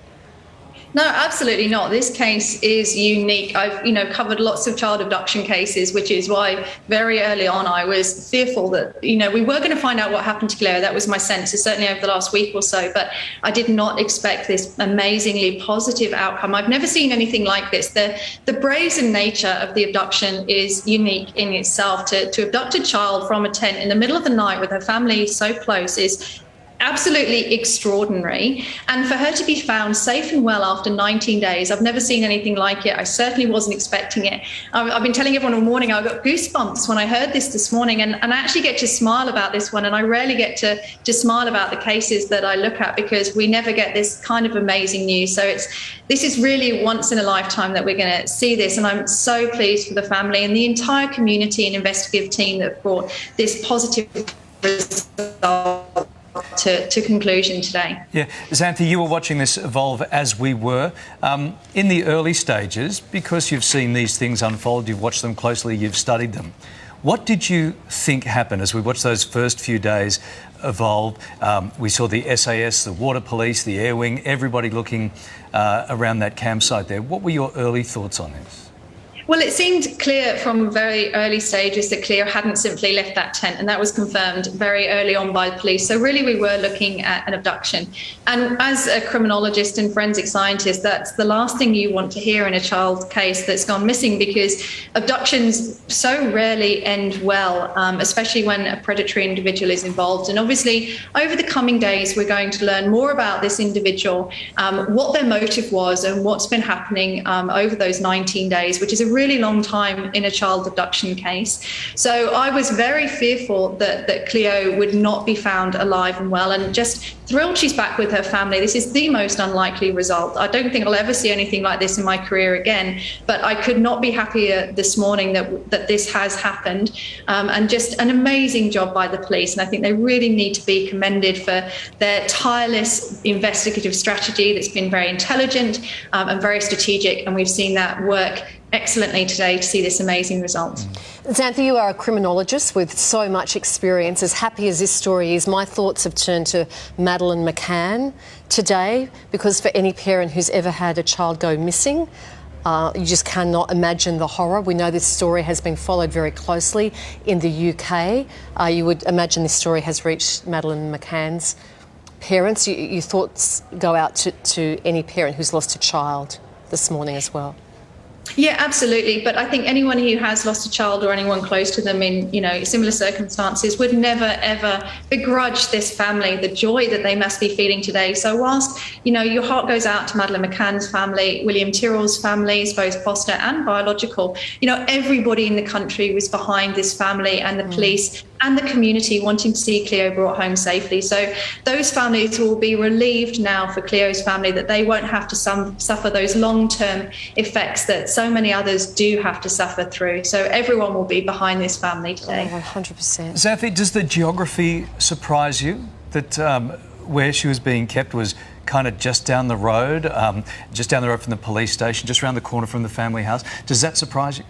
No, absolutely not. This case is unique. I've, covered lots of child abduction cases, which is why very early on I was fearful that, we were going to find out what happened to Cleo. That was my sense, certainly over the last week or so. But I did not expect this amazingly positive outcome. I've never seen anything like this. The brazen nature of the abduction is unique in itself. To abduct a child from a tent in the middle of the night with her family so close is absolutely extraordinary. And for her to be found safe and well after 19 days, I've never seen anything like it. I certainly wasn't expecting it. I've been telling everyone all morning, I got goosebumps when I heard this morning, and I actually get to smile about this one. And I rarely get to smile about the cases that I look at, because we never get this kind of amazing news. So this is really once in a lifetime that we're going to see this. And I'm so pleased for the family and the entire community and investigative team that brought this positive result to conclusion today. Yeah, Xanthi, you were watching this evolve as we were. In the early stages, because you've seen these things unfold, you've watched them closely, you've studied them, what did you think happened as we watched those first few days evolve? We saw the SAS, the water police, the air wing, everybody looking around that campsite there. What were your early thoughts on this? Well, it seemed clear from very early stages that Cleo hadn't simply left that tent, and that was confirmed very early on by the police. So really we were looking at an abduction. And as a criminologist and forensic scientist, that's the last thing you want to hear in a child case that's gone missing, because abductions so rarely end well, especially when a predatory individual is involved. And obviously over the coming days, we're going to learn more about this individual, what their motive was and what's been happening over those 19 days, which is a really long time in a child abduction case. So I was very fearful that Cleo would not be found alive and well, and just thrilled she's back with her family. This is the most unlikely result. I don't think I'll ever see anything like this in my career again, but I could not be happier this morning that this has happened, and just an amazing job by the police. And I think they really need to be commended for their tireless investigative strategy that's been very intelligent and very strategic, and we've seen that work excellently today to see this amazing result. Xanthi, you are a criminologist with so much experience. As happy as this story is, my thoughts have turned to Madeleine McCann today, because for any parent who's ever had a child go missing, you just cannot imagine the horror. We know this story has been followed very closely in the UK. You would imagine this story has reached Madeleine McCann's parents. Your thoughts go out to any parent who's lost a child this morning as well. Yeah, absolutely. But I think anyone who has lost a child or anyone close to them in, similar circumstances would never, ever begrudge this family the joy that they must be feeling today. So whilst, your heart goes out to Madeleine McCann's family, William Tyrrell's families, both foster and biological, everybody in the country was behind this family and the police and the community wanting to see Cleo brought home safely. So those families will be relieved now for Cleo's family that they won't have to suffer those long-term effects that so many others do have to suffer through. So everyone will be behind this family today. 100%. Xanthi, does the geography surprise you that where she was being kept was kind of just down the road from the police station, just around the corner from the family house? Does that surprise you?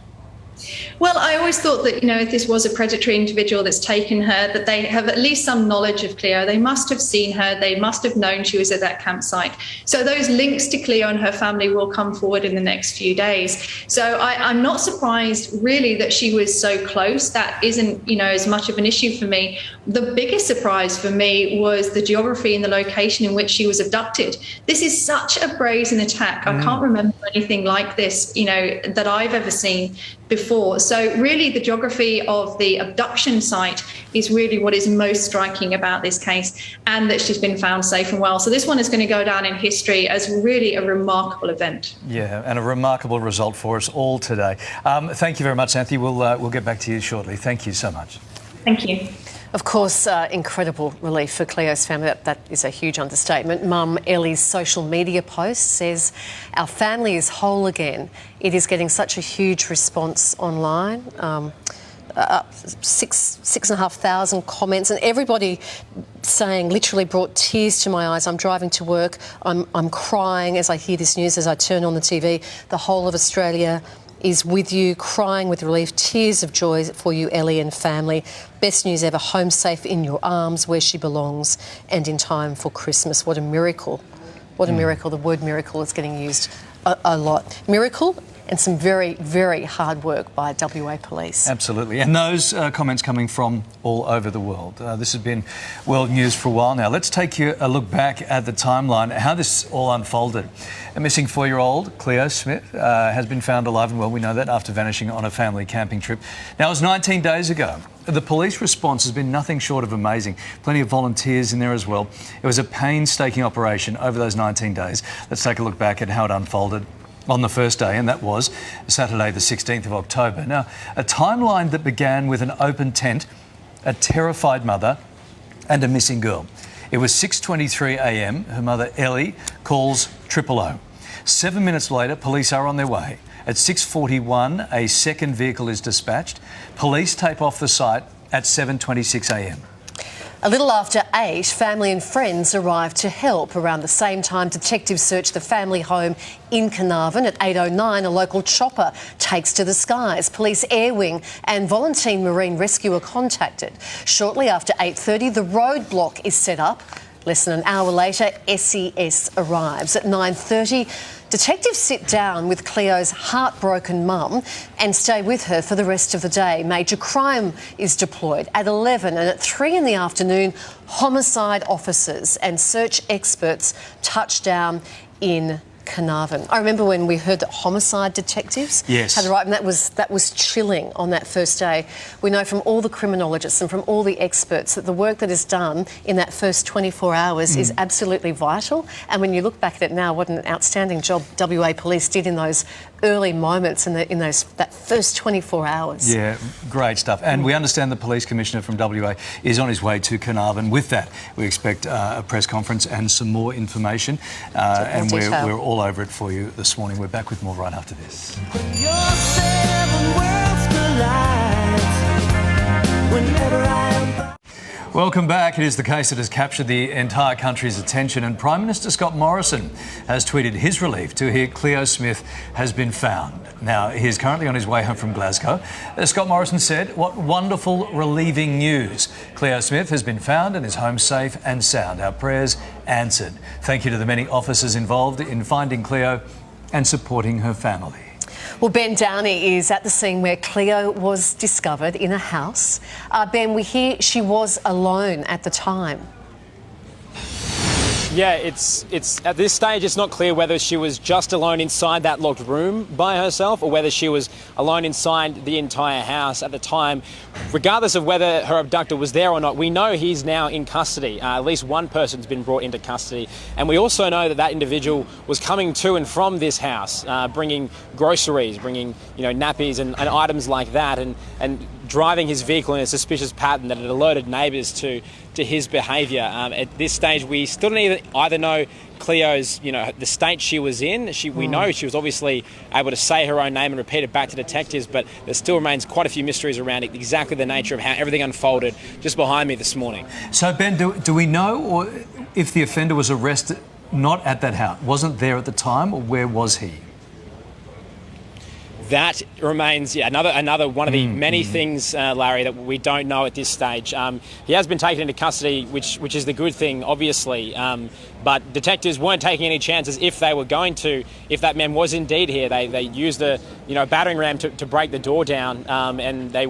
Well, I always thought that, if this was a predatory individual that's taken her, that they have at least some knowledge of Cleo. They must have seen her. They must have known she was at that campsite. So those links to Cleo and her family will come forward in the next few days. So I'm not surprised, really, that she was so close. That isn't, as much of an issue for me. The biggest surprise for me was the geography and the location in which she was abducted. This is such a brazen attack. I can't remember anything like this, that I've ever seen before. So really the geography of the abduction site is really what is most striking about this case, and that she's been found safe and well. So this one is going to go down in history as really a remarkable event. Yeah, and a remarkable result for us all today. Thank you very much, Xanthi. We'll get back to you shortly. Thank you so much. Thank you. Of course, incredible relief for Cleo's family. That is a huge understatement. Mum Ellie's social media post says, "Our family is whole again." It is getting such a huge response online. 6,500 comments, and everybody saying, literally brought tears to my eyes. I'm driving to work. I'm crying as I hear this news, as I turn on the TV. The whole of Australia is with you, crying with relief, tears of joy for you, Ellie and family. Best news ever, home safe in your arms, where she belongs, and in time for Christmas. What a miracle What a miracle. The word miracle is getting used a lot. Miracle and some very, very hard work by WA Police. Absolutely. And those comments coming from all over the world. This has been world news for a while now. Let's take a look back at the timeline, how this all unfolded. A missing 4-year-old, Cleo Smith, has been found alive and well, we know that, after vanishing on a family camping trip. Now, it was 19 days ago. The police response has been nothing short of amazing. Plenty of volunteers in there as well. It was a painstaking operation over those 19 days. Let's take a look back at how it unfolded on the first day, and that was Saturday the 16th of October. Now, a timeline that began with an open tent, a terrified mother and a missing girl. It was 6:23 a.m. Her mother, Ellie, calls 000. 7 minutes later, police are on their way. At 6:41, a second vehicle is dispatched. Police tape off the site at 7:26 a.m. A little after 8, family and friends arrived to help. Around the same time, detectives searched the family home in Carnarvon. At 8:09, a local chopper takes to the skies. Police Air Wing and volunteer marine rescue are contacted. Shortly after 8:30, the roadblock is set up. Less than an hour later, SES arrives. At 9:30, detectives sit down with Cleo's heartbroken mum and stay with her for the rest of the day. Major crime is deployed at 11, and at 3 in the afternoon, homicide officers and search experts touch down in Carnarvon. I remember when we heard that homicide detectives had arrived, and that was chilling on that first day. We know from all the criminologists and from all the experts that the work that is done in that first 24 hours is absolutely vital. And when you look back at it now, what an outstanding job WA Police did in those early moments and that first 24 hours. Yeah, great stuff. And we understand the Police Commissioner from WA is on his way to Carnarvon. With that, we expect a press conference and some more information. And we're all over it for you this morning. We're back with more right after this. Welcome back. It is the case that has captured the entire country's attention, and Prime Minister Scott Morrison has tweeted his relief to hear Cleo Smith has been found. Now, he is currently on his way home from Glasgow. Scott Morrison said, "What wonderful, relieving news. Cleo Smith has been found and is home safe and sound. Our prayers answered. Thank you to the many officers involved in finding Cleo and supporting her family." Well, Ben Downey is at the scene where Cleo was discovered in a house. Ben, we hear she was alone at the time. Yeah, it's at this stage it's not clear whether she was just alone inside that locked room by herself or whether she was alone inside the entire house at the time. Regardless of whether her abductor was there or not, we know he's now in custody. At least one person's been brought into custody, and we also know that that individual was coming to and from this house, bringing groceries, bringing nappies and items like that, and driving his vehicle in a suspicious pattern that had alerted neighbours to his behaviour. At this stage, we still don't either know Cleo's, the state she was in. We know she was obviously able to say her own name and repeat it back to detectives, but there still remains quite a few mysteries around exactly the nature of how everything unfolded just behind me this morning. So, Ben, do we know or if the offender was arrested not at that house, wasn't there at the time, or where was he? That remains another one of the many things, Larry, that we don't know at this stage. He has been taken into custody, which is the good thing, obviously. But detectives weren't taking any chances if they were going to. If that man was indeed here, they used a battering ram to break the door down, and they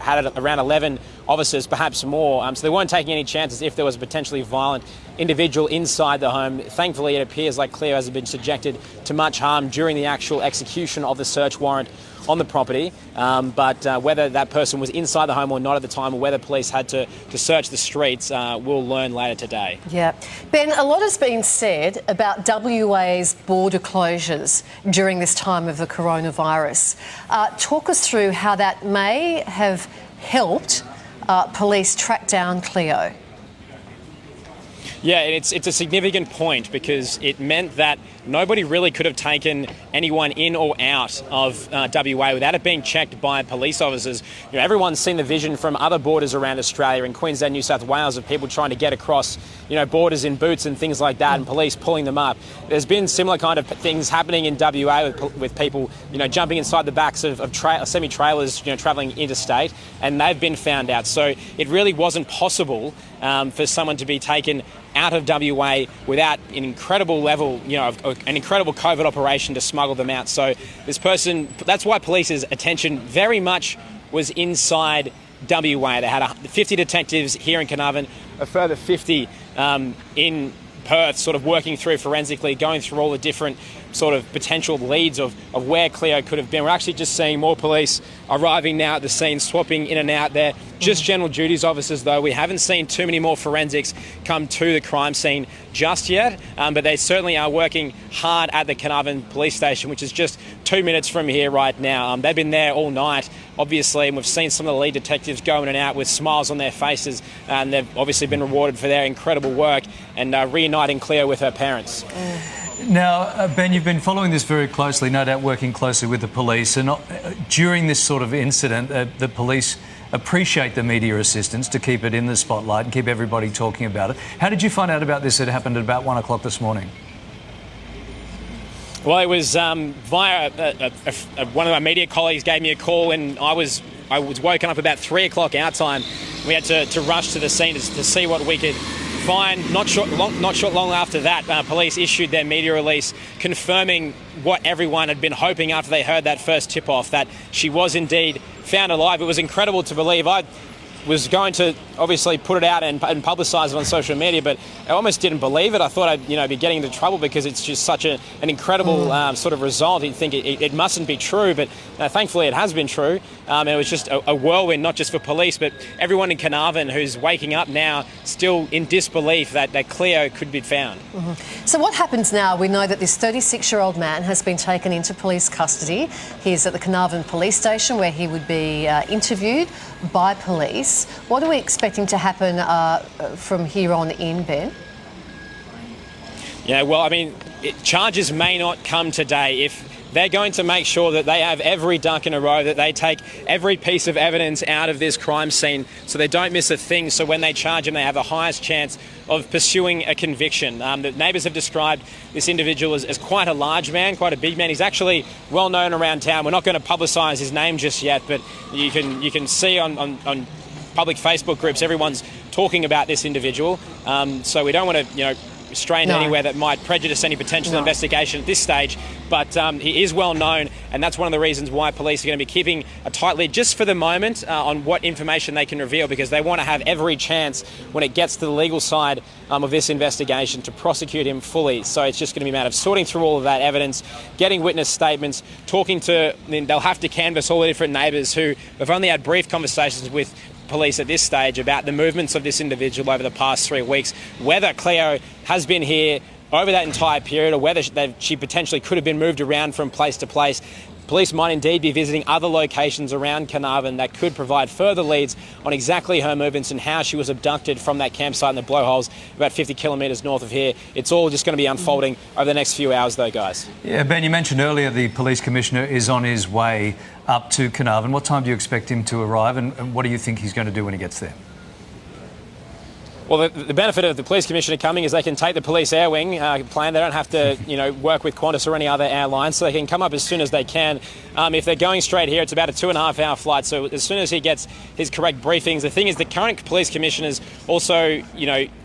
had around 11 officers, perhaps more. So they weren't taking any chances if there was a potentially violent individual inside the home. Thankfully, it appears like Cleo hasn't been subjected to much harm during the actual execution of the search warrant on the property, but whether that person was inside the home or not at the time, or whether police had to search the streets, we'll learn later today. Yeah. Ben, a lot has been said about WA's border closures during this time of the coronavirus. Talk us through how that may have helped police track down Cleo. Yeah, it's a significant point because it meant that nobody really could have taken anyone in or out of WA without it being checked by police officers. Everyone's seen the vision from other borders around Australia, in Queensland, New South Wales, of people trying to get across, borders in boots and things like that, and police pulling them up. There's been similar kind of things happening in WA with people, jumping inside the backs of semi-trailers, travelling interstate, and they've been found out. So it really wasn't possible for someone to be taken out of WA without an incredible level, an incredible COVID operation to smuggle them out. So this person, that's why police's attention very much was inside WA. They had 50 detectives here in Carnarvon, a further 50 in Perth, sort of working through forensically, going through all the different sort of potential leads of where Cleo could have been. We're actually just seeing more police arriving now at the scene, swapping in and out there. Just general duties officers, though. We haven't seen too many more forensics come to the crime scene just yet, but they certainly are working hard at the Carnarvon police station, which is just 2 minutes from here right now. They've been there all night, obviously, and we've seen some of the lead detectives go in and out with smiles on their faces, and they've obviously been rewarded for their incredible work and reuniting Cleo with her parents. Now, Ben, you've been following this very closely, no doubt working closely with the police. And during this sort of incident, the police appreciate the media assistance to keep it in the spotlight and keep everybody talking about it. How did you find out about this? It happened at about 1 o'clock this morning. Well, it was via one of my media colleagues gave me a call, and I was woken up about 3 o'clock our time. We had to rush to the scene to see what we could find. Not long after that, police issued their media release confirming what everyone had been hoping after they heard that first tip-off, that she was indeed found alive. It was incredible to believe. I was going to obviously put it out and publicise it on social media, but I almost didn't believe it. I thought I'd be getting into trouble because it's just such an incredible sort of result. You'd think it mustn't be true, but thankfully it has been true. And it was just a whirlwind, not just for police, but everyone in Carnarvon who's waking up now still in disbelief that Cleo could be found. So what happens now? We know that this 36-year-old man has been taken into police custody. He is at the Carnarvon police station where he would be interviewed by police. What are we expecting to happen from here on in, Ben? Yeah, well, I mean, charges may not come today. If they're going to make sure that they have every duck in a row, that they take every piece of evidence out of this crime scene so they don't miss a thing, so when they charge him they have the highest chance of pursuing a conviction. The neighbours have described this individual as quite a large man, quite a big man. He's actually well known around town. We're not going to publicise his name just yet, but you can see on public Facebook groups everyone's talking about this individual. So we don't want to strain anywhere that might prejudice any potential investigation at this stage, but he is well known, and that's one of the reasons why police are going to be keeping a tight lid just for the moment on what information they can reveal, because they want to have every chance when it gets to the legal side of this investigation to prosecute him fully. So it's just going to be a matter of sorting through all of that evidence, getting witness statements, they'll have to canvass all the different neighbours who have only had brief conversations with police at this stage about the movements of this individual over the past 3 weeks, whether Cleo has been here over that entire period or whether she potentially could have been moved around from place to place. Police might indeed be visiting other locations around Carnarvon that could provide further leads on exactly her movements and how she was abducted from that campsite in the Blowholes about 50 kilometres north of here. It's all just going to be unfolding over the next few hours though, guys. Yeah, Ben, you mentioned earlier the police commissioner is on his way up to Carnarvon. What time do you expect him to arrive, and what do you think he's going to do when he gets there? Well, the benefit of the police commissioner coming is they can take the police air wing plane. They don't have to, work with Qantas or any other airlines, so they can come up as soon as they can. If they're going straight here, it's about a 2.5-hour flight. So as soon as he gets his correct briefings, the thing is, the current police commissioner is also,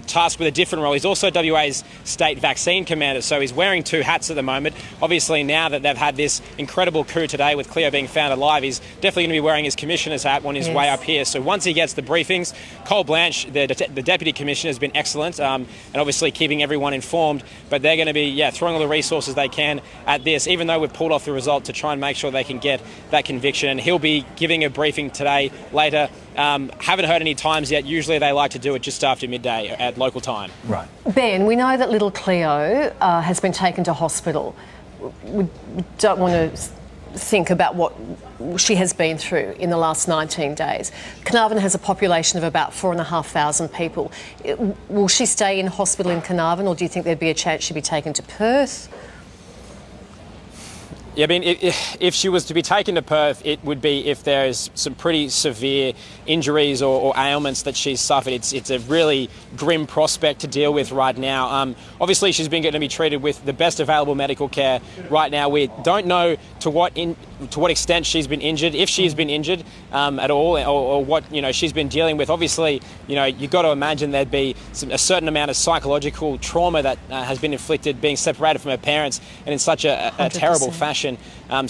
tasked with a different role. He's also WA's state vaccine commander, so he's wearing two hats at the moment. Obviously, now that they've had this incredible coup today with Cleo being found alive, he's definitely going to be wearing his commissioner's hat on his way up here. So once he gets the briefings, Cole Blanche, the deputy commissioner, has been excellent, and obviously keeping everyone informed, but they're going to be throwing all the resources they can at this, even though we've pulled off the result, to try and make sure they can get that conviction. And he'll be giving a briefing today later. Haven't heard any times yet. Usually they like to do it just after midday at local time. Right. Ben, we know that little Cleo has been taken to hospital. We don't want to think about what she has been through in the last 19 days. Carnarvon has a population of about 4,500 people. Will she stay in hospital in Carnarvon, or do you think there'd be a chance she'd be taken to Perth? Yeah, I mean, if she was to be taken to Perth, it would be if there's some pretty severe injuries or ailments that she's suffered. It's a really grim prospect to deal with right now. Obviously, she's been going to be treated with the best available medical care right now. We don't know to what to what extent she's been injured, if she's been injured at all, or what she's been dealing with. Obviously, you've got to imagine there'd be a certain amount of psychological trauma that has been inflicted being separated from her parents and in such a terrible fashion. But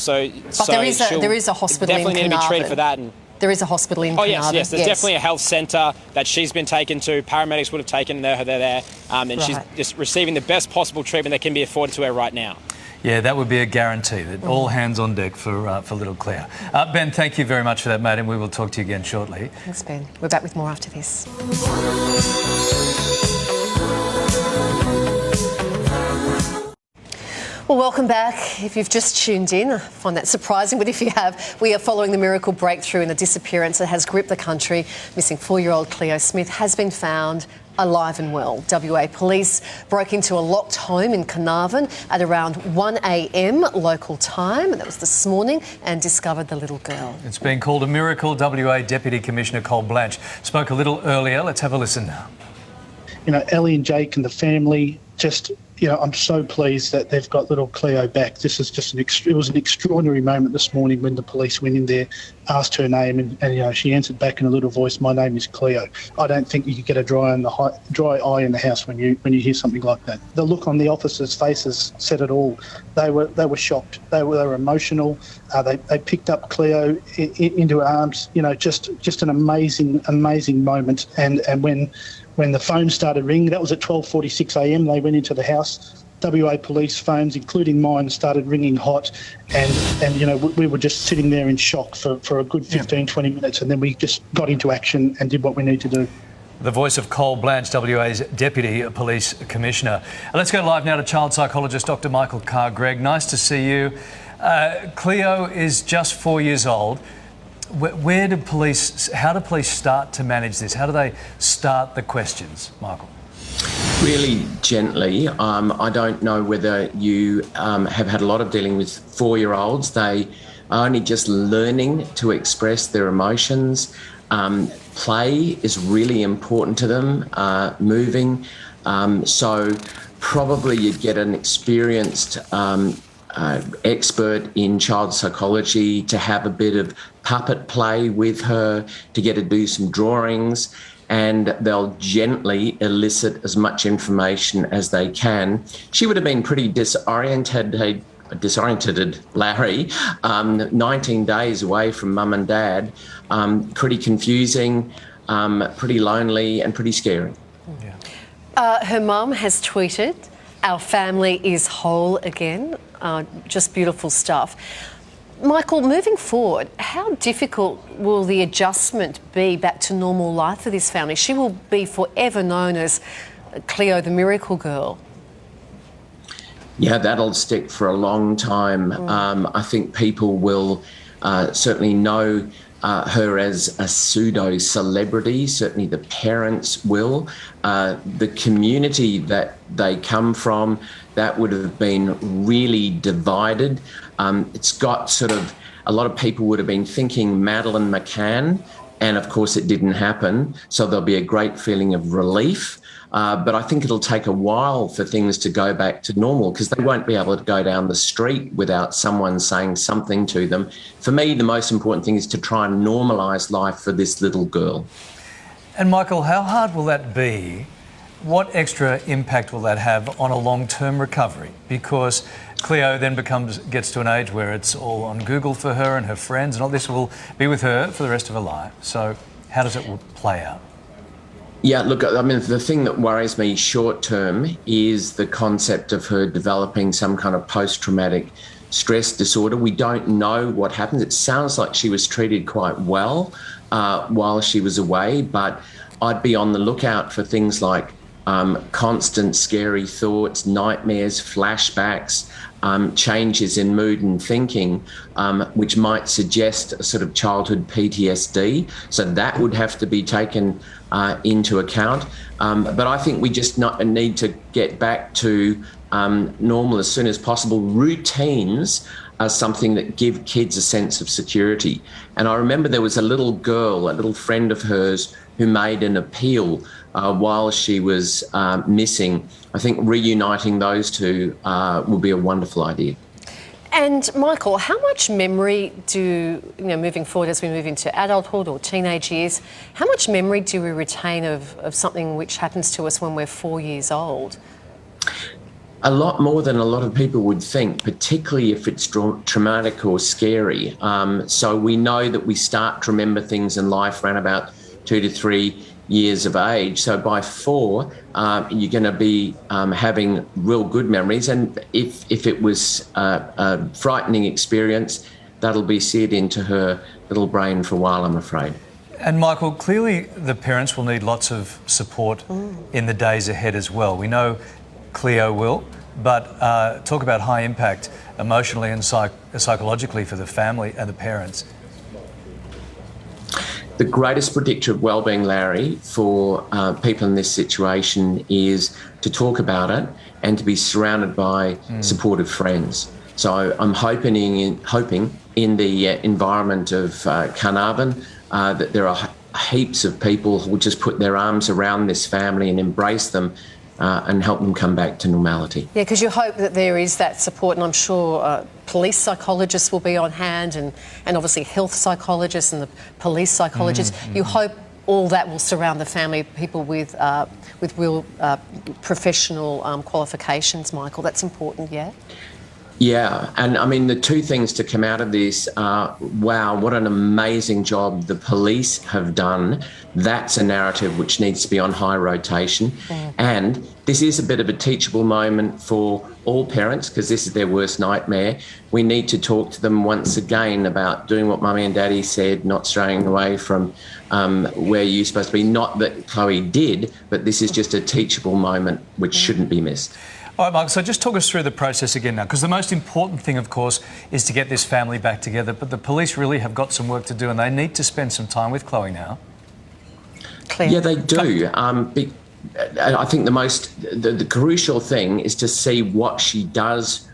there is a hospital in Carnarvon. Definitely need to be treated for that. There is a hospital in Carnarvon. Oh, yes. There's definitely a health centre that she's been taken to. Paramedics would have taken her there. And she's just receiving the best possible treatment that can be afforded to her right now. Yeah, that would be a guarantee that all hands on deck for little Claire. Ben, thank you very much for that, mate, and we will talk to you again shortly. Thanks, Ben. We're back with more after this. Well, welcome back. If you've just tuned in, I find that surprising, but if you have, we are following the miracle breakthrough in a disappearance that has gripped the country. Missing 4-year-old Cleo Smith has been found alive and well. WA police broke into a locked home in Carnarvon at around 1 a.m. local time, that was this morning, and discovered the little girl. It's been called a miracle. WA Deputy Commissioner Cole Blanche spoke a little earlier. Let's have a listen now. Ellie and Jake and the family just... I'm so pleased that they've got little Cleo back. This is just it was an extraordinary moment this morning when the police went in there, asked her name, and she answered back in a little voice, "My name is Cleo." I don't think you could get a dry eye in the house when you hear something like that. The look on the officers' faces said it all. They were shocked. They were emotional. They picked up Cleo into her arms. Just an amazing moment. And when the phone started ringing, that was at 12:46 a.m. They went into the house. WA police phones, including mine, started ringing hot, and we were just sitting there in shock for a good 15, 20 minutes, and then we just got into action and did what we need to do. The voice of Cole Blanche, WA's Deputy Police Commissioner. Let's go live now to child psychologist Dr. Michael Carr. Greg, nice to see you. Cleo is just 4 years old. How do police start to manage this? How do they start the questions, Michael? Really gently. I don't know whether you have had a lot of dealing with 4-year-olds. They are only just learning to express their emotions. Play is really important to them, moving. So probably you'd get an experienced expert in child psychology to have a bit of puppet play with her, to get her to do some drawings, and they'll gently elicit as much information as they can. She would have been pretty disoriented, Larry, 19 days away from mum and dad, pretty confusing, pretty lonely and pretty scary. Her mum has tweeted, "Our family is whole again." Just beautiful stuff. Michael, moving forward, how difficult will the adjustment be back to normal life for this family? She will be forever known as Cleo the Miracle Girl. Yeah, that'll stick for a long time. I think people will certainly know her as a pseudo-celebrity. Certainly the parents will. The community that they come from, that would have been really divided. It's got sort of, a lot of people would have been thinking Madeleine McCann, and of course it didn't happen. So there'll be a great feeling of relief. But I think it'll take a while for things to go back to normal, because they won't be able to go down the street without someone saying something to them. For me, the most important thing is to try and normalise life for this little girl. And Michael, how hard will that be? What extra impact will that have on a long-term recovery? Because Cleo then gets to an age where it's all on Google for her and her friends, and all this will be with her for the rest of her life. So how does it play out? Yeah, look, I mean, the thing that worries me short term is the concept of her developing some kind of post-traumatic stress disorder. We don't know what happens. It sounds like she was treated quite well while she was away, but I'd be on the lookout for things like constant scary thoughts, nightmares, flashbacks, changes in mood and thinking, which might suggest a sort of childhood PTSD. So that would have to be taken into account. But I think we just need to get back to normal as soon as possible. Routines are something that give kids a sense of security. And I remember there was a little girl, a little friend of hers, who made an appeal while she was missing. I think reuniting those two will be a wonderful idea. And Michael, how much memory moving forward as we move into adulthood or teenage years, how much memory do we retain of something which happens to us when we're 4 years old? A lot more than a lot of people would think, particularly if it's traumatic or scary. So we know that we start to remember things in life around about 2 to 3 years of age. So by 4, you're going to be having real good memories. And if it was a frightening experience, that'll be seared into her little brain for a while, I'm afraid. And Michael, clearly the parents will need lots of support in the days ahead as well. We know Cleo will, but talk about high impact emotionally and psychologically for the family and the parents. The greatest predictor of well-being, Larry, for people in this situation is to talk about it and to be surrounded by supportive friends. So I'm hoping in the environment of Carnarvon that there are heaps of people who will just put their arms around this family and embrace them and help them come back to normality. Yeah, because you hope that there is that support, and I'm sure police psychologists will be on hand, and obviously health psychologists and the police psychologists. You hope all that will surround the family, people with real professional qualifications, Michael. That's important, yeah? Yeah, and I mean, the two things to come out of this are, wow, what an amazing job the police have done. That's a narrative which needs to be on high rotation. And this is a bit of a teachable moment for all parents, because this is their worst nightmare. We need to talk to them once again about doing what Mummy and Daddy said, not straying away from where you're supposed to be. Not that Chloe did, but this is just a teachable moment which shouldn't be missed. All right, Michael, so just talk us through the process again now, because the most important thing, of course, is to get this family back together, but the police really have got some work to do and they need to spend some time with Chloe now. Claire? Yeah, they do. I think the crucial thing is to see what she does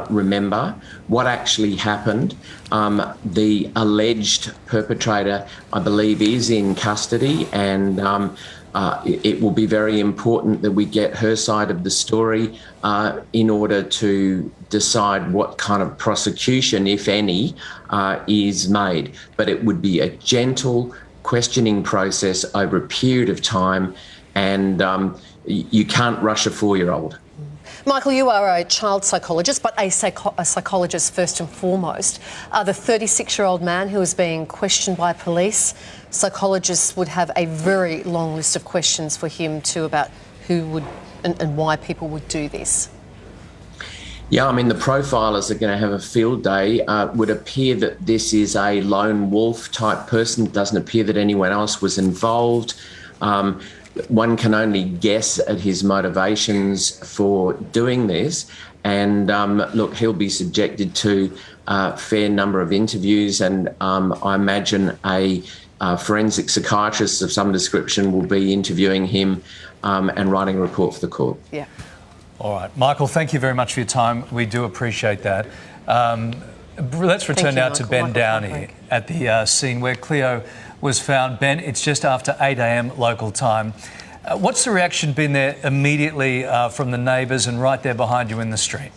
remember, what actually happened. The alleged perpetrator, I believe, is in custody, and it will be very important that we get her side of the story in order to decide what kind of prosecution, if any, is made. But it would be a gentle questioning process over a period of time, and you can't rush a 4-year-old. Michael, you are a child psychologist, but a psychologist first and foremost. The 36-year-old man who is being questioned by police, psychologists would have a very long list of questions for him too about who would and why people would do this. Yeah, I mean, the profilers are going to have a field day. Would appear that this is a lone wolf type person. It doesn't appear that anyone else was involved. One can only guess at his motivations for doing this. And look, he'll be subjected to a fair number of interviews, and I imagine a forensic psychiatrist of some description will be interviewing him and writing a report for the court. Yeah. All right. Michael, thank you very much for your time. We do appreciate that. Let's return now to Ben Downey at the scene where Cleo was found. Ben, it's just after 8 a.m. local time. What's the reaction been there immediately from the neighbours and right there behind you in the street?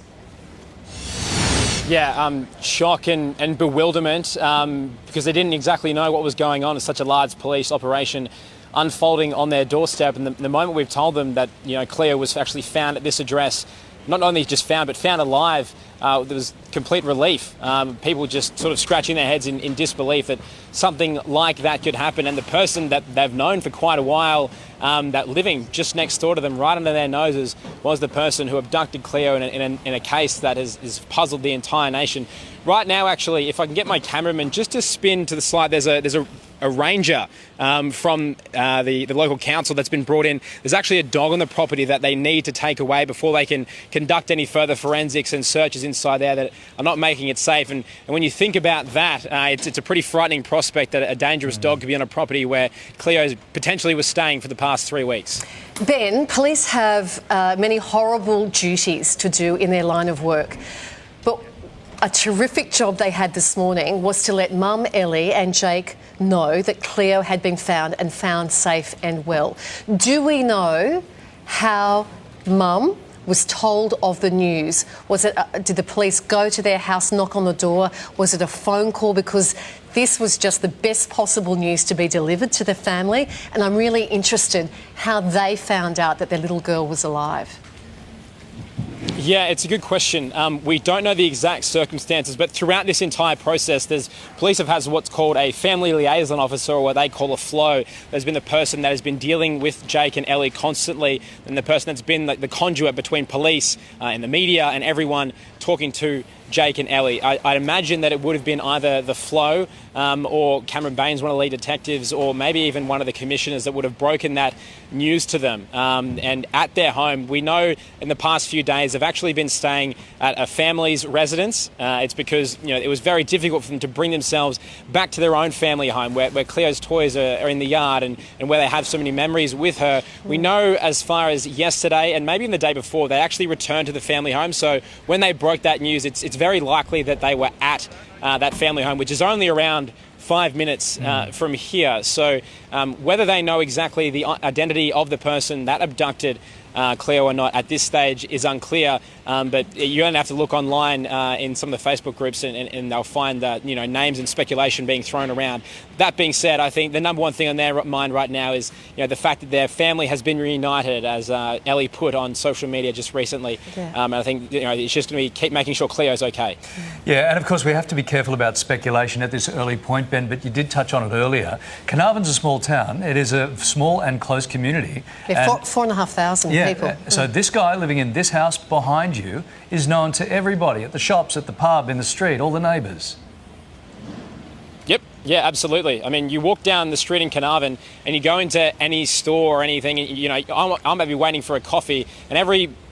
Yeah, shock and bewilderment because they didn't exactly know what was going on. It's such a large police operation unfolding on their doorstep, and the moment we've told them that Cleo was actually found at this address, not only just found but found alive, there was complete relief. People just sort of scratching their heads in disbelief that something like that could happen, and the person that they've known for quite a while, that living just next door to them, right under their noses, was the person who abducted Cleo in a case that has puzzled the entire nation. Right now, actually, if I can get my cameraman just to spin to the slide, there's a ranger from the local council that's been brought in. There's actually a dog on the property that they need to take away before they can conduct any further forensics and searches inside there that are not making it safe. And when you think about that, it's a pretty frightening prospect that a dangerous dog could be on a property where Cleo potentially was staying for the past 3 weeks. Ben, police have many horrible duties to do in their line of work, but a terrific job they had this morning was to let Mum Ellie and Jake know that Cleo had been found and found safe and well. Do we know how Mum was told of the news? Was it? Did the police go to their house, knock on the door? Was it a phone call? Because this was just the best possible news to be delivered to the family, and I'm really interested how they found out that their little girl was alive. Yeah, it's a good question. We don't know the exact circumstances, but throughout this entire process, police have had what's called a family liaison officer, or what they call a flow. There's been the person that has been dealing with Jake and Ellie constantly, and the person that's been the conduit between police and the media and everyone talking to Jake and Ellie. I imagine that it would have been either the flow or Cameron Baines, one of the lead detectives, or maybe even one of the commissioners that would have broken that news to them. And at their home, we know in the past few days they've actually been staying at a family's residence. It's because it was very difficult for them to bring themselves back to their own family home where Cleo's toys are in the yard and where they have so many memories with her. We know as far as yesterday and maybe even the day before, they actually returned to the family home. So when they broke that news, it's very likely that they were at that family home, which is only around 5 minutes from here. So whether they know exactly the identity of the person that abducted Cleo or not at this stage is unclear, but you're going to have to look online in some of the Facebook groups and they'll find names and speculation being thrown around. That being said, I think the number one thing on their mind right now is the fact that their family has been reunited, as Ellie put on social media just recently. And I think it's just going to be keep making sure Cleo's okay. Yeah, and of course we have to be careful about speculation at this early point, Ben, but you did touch on it earlier. Carnarvon's a small town. It is a small and close community. Yeah, 4,500 people. So this guy living in this house behind you is known to everybody at the shops, at the pub, in the street, all the neighbours. Yep. Yeah, absolutely. I mean, you walk down the street in Carnarvon and you go into any store or anything, and, I'm maybe waiting for a coffee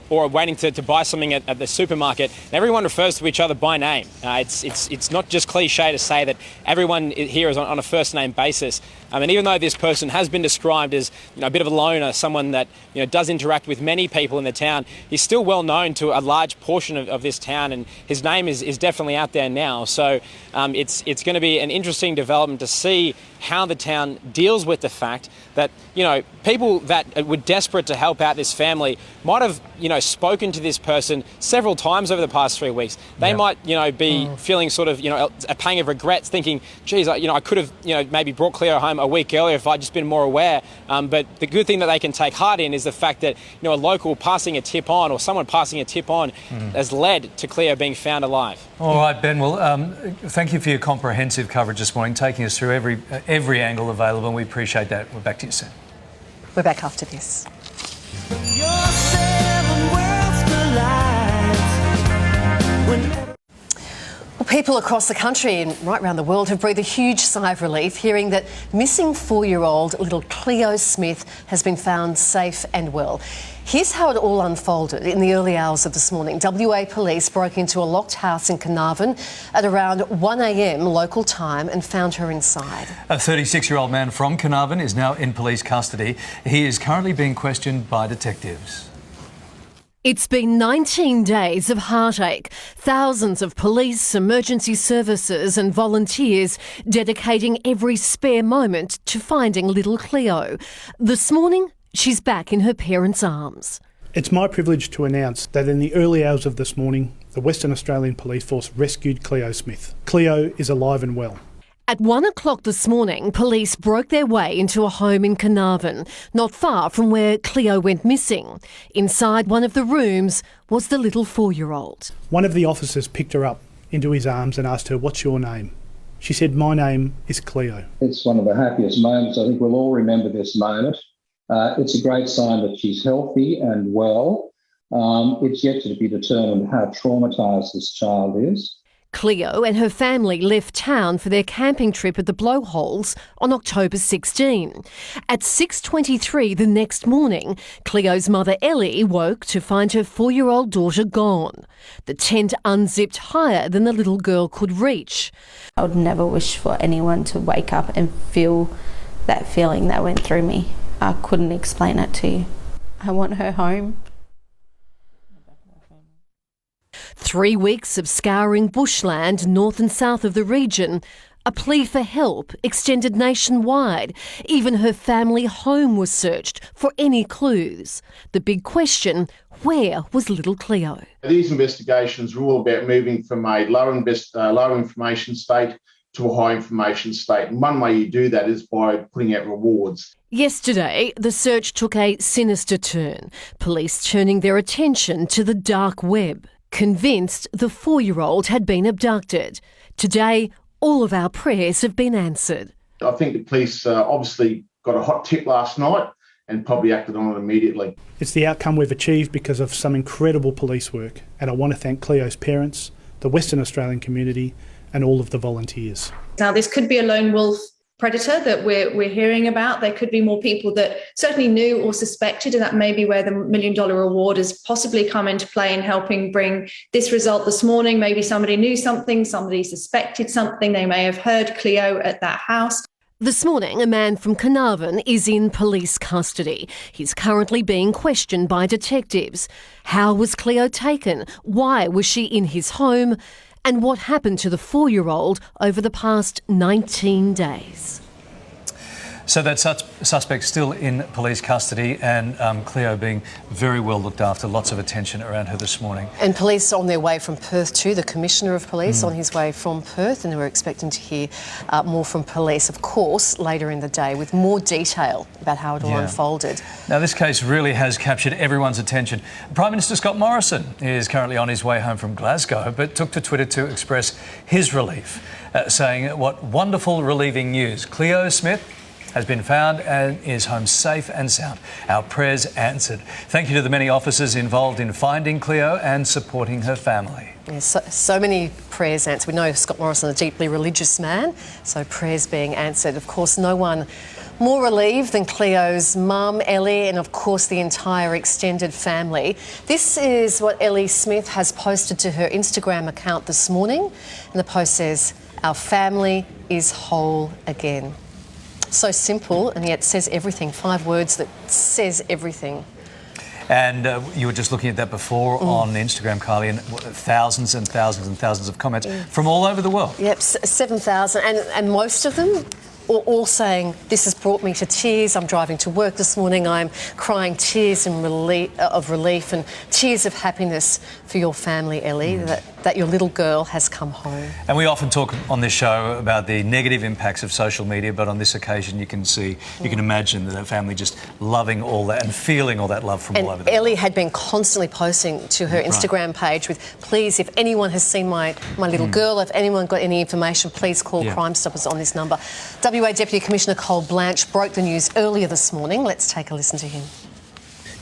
or waiting to buy something at the supermarket, and everyone refers to each other by name. It's not just cliche to say that everyone here is on a first name basis. And even though this person has been described as a bit of a loner, someone that does interact with many people in the town, he's still well known to a large portion of this town, and his name is definitely out there now. So it's going to be an interesting development to see how the town deals with the fact that people that were desperate to help out this family might have spoken to this person several times over the past 3 weeks. They might be feeling sort of a pang of regrets, thinking, geez, I could have maybe brought Cleo home a week earlier if I'd just been more aware. But the good thing that they can take heart in is the fact that a local passing a tip on, or someone passing a tip on, has led to Cleo being found alive. All right, Ben. Well, thank you for your comprehensive coverage this morning, taking us through every angle available, and we appreciate that. We're back to you soon. We're back after this. Well, people across the country and right around the world have breathed a huge sigh of relief hearing that missing 4-year-old little Cleo Smith has been found safe and well. Here's how it all unfolded in the early hours of this morning. WA police broke into a locked house in Carnarvon at around 1 a.m. local time and found her inside. A 36-year-old man from Carnarvon is now in police custody. He is currently being questioned by detectives. It's been 19 days of heartache. Thousands of police, emergency services and volunteers dedicating every spare moment to finding little Cleo. This morning, she's back in her parents' arms. It's my privilege to announce that in the early hours of this morning, the Western Australian Police Force rescued Cleo Smith. Cleo is alive and well. At 1 o'clock this morning, police broke their way into a home in Carnarvon, not far from where Cleo went missing. Inside one of the rooms was the little 4-year-old. One of the officers picked her up into his arms and asked her, "What's your name?" She said, "My name is Cleo." It's one of the happiest moments. I think we'll all remember this moment. It's a great sign that she's healthy and well. It's yet to be determined how traumatised this child is. Cleo and her family left town for their camping trip at the Blowholes on October 16. At 6:23 the next morning, Cleo's mother Ellie woke to find her 4-year-old daughter gone. The tent unzipped higher than the little girl could reach. I would never wish for anyone to wake up and feel that feeling that went through me. I couldn't explain it to you. I want her home. 3 weeks of scouring bushland north and south of the region A plea for help extended nationwide. Even her family home was searched for any clues. The big question, where was little Cleo? These investigations are all about moving from a low information state to a high information state. And one way you do that is by putting out rewards. Yesterday, the search took a sinister turn. Police turning their attention to the dark web, convinced the 4-year-old had been abducted. Today, all of our prayers have been answered. I think the police obviously got a hot tip last night and probably acted on it immediately. It's the outcome we've achieved because of some incredible police work, and I want to thank Cleo's parents, the Western Australian community, and all of the volunteers. Now, this could be a lone wolf predator that we're hearing about. There could be more people that certainly knew or suspected, and that may be where the $1 million reward has possibly come into play in helping bring this result this morning. Maybe somebody knew something, somebody suspected something, they may have heard Cleo at that house. This morning, a man from Carnarvon is in police custody. He's currently being questioned by detectives. How was Cleo taken? Why was she in his home? And what happened to the 4-year-old over the past 19 days? So that suspect still in police custody, and Cleo being very well looked after. Lots of attention around her this morning. And police on their way from Perth too. The Commissioner of Police on his way from Perth, and we're expecting to hear more from police, of course, later in the day with more detail about how it all unfolded. Now, this case really has captured everyone's attention. Prime Minister Scott Morrison is currently on his way home from Glasgow, but took to Twitter to express his relief, saying, "What wonderful relieving news. Cleo Smith has been found and is home safe and sound. Our prayers answered." Thank you to the many officers involved in finding Cleo and supporting her family. Yes, so many prayers answered. We know Scott Morrison is a deeply religious man, so prayers being answered. Of course, no one more relieved than Cleo's mum, Ellie, and of course the entire extended family. This is what Ellie Smith has posted to her Instagram account this morning, and the post says, "Our family is whole again." So simple, and yet says everything. 5 words that says everything. And you were just looking at that before on Instagram, Kylie, and thousands and thousands and thousands of comments from all over the world. Yep, 7,000, and most of them all saying, "This has brought me to tears. I'm driving to work this morning. I'm crying tears of relief and tears of happiness for your family, Ellie, that your little girl has come home." And we often talk on this show about the negative impacts of social media, but on this occasion you can imagine that family just loving all that and feeling all that love from all over the world. Ellie had been constantly posting to her Instagram page with, "Please, if anyone has seen my little girl, if anyone got any information, please call Crime Stoppers on this number." WA Deputy Commissioner Cole Blanche broke the news earlier this morning. Let's take a listen to him.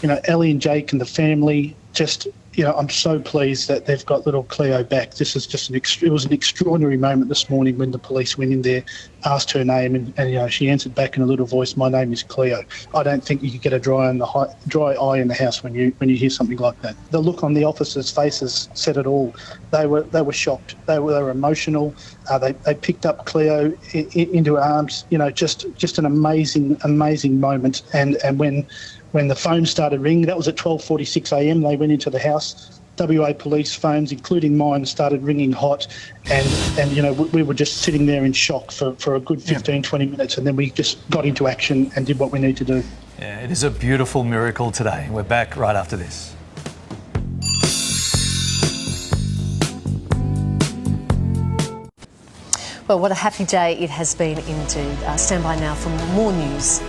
You know, Ellie and Jake and the family, just, you know, I'm so pleased that they've got little Cleo back. This is just it was an extraordinary moment this morning when the police went in there, asked her name, and you know, she answered back in a little voice, "My name is Cleo." I don't think you could get a dry eye in the house when you hear something like that. The look on the officers' faces said it all. They were shocked. They were emotional. They picked up Cleo into her arms. You know, just an amazing moment. And when the phone started ringing, that was at 12:46 a.m. They went into the house. WA police phones, including mine, started ringing hot, and you know, we were just sitting there in shock for a good 15-20 minutes, and then we just got into action and did what we need to do. Yeah, it is a beautiful miracle today. We're back right after this. Well, what a happy day it has been indeed. Stand by now for more news.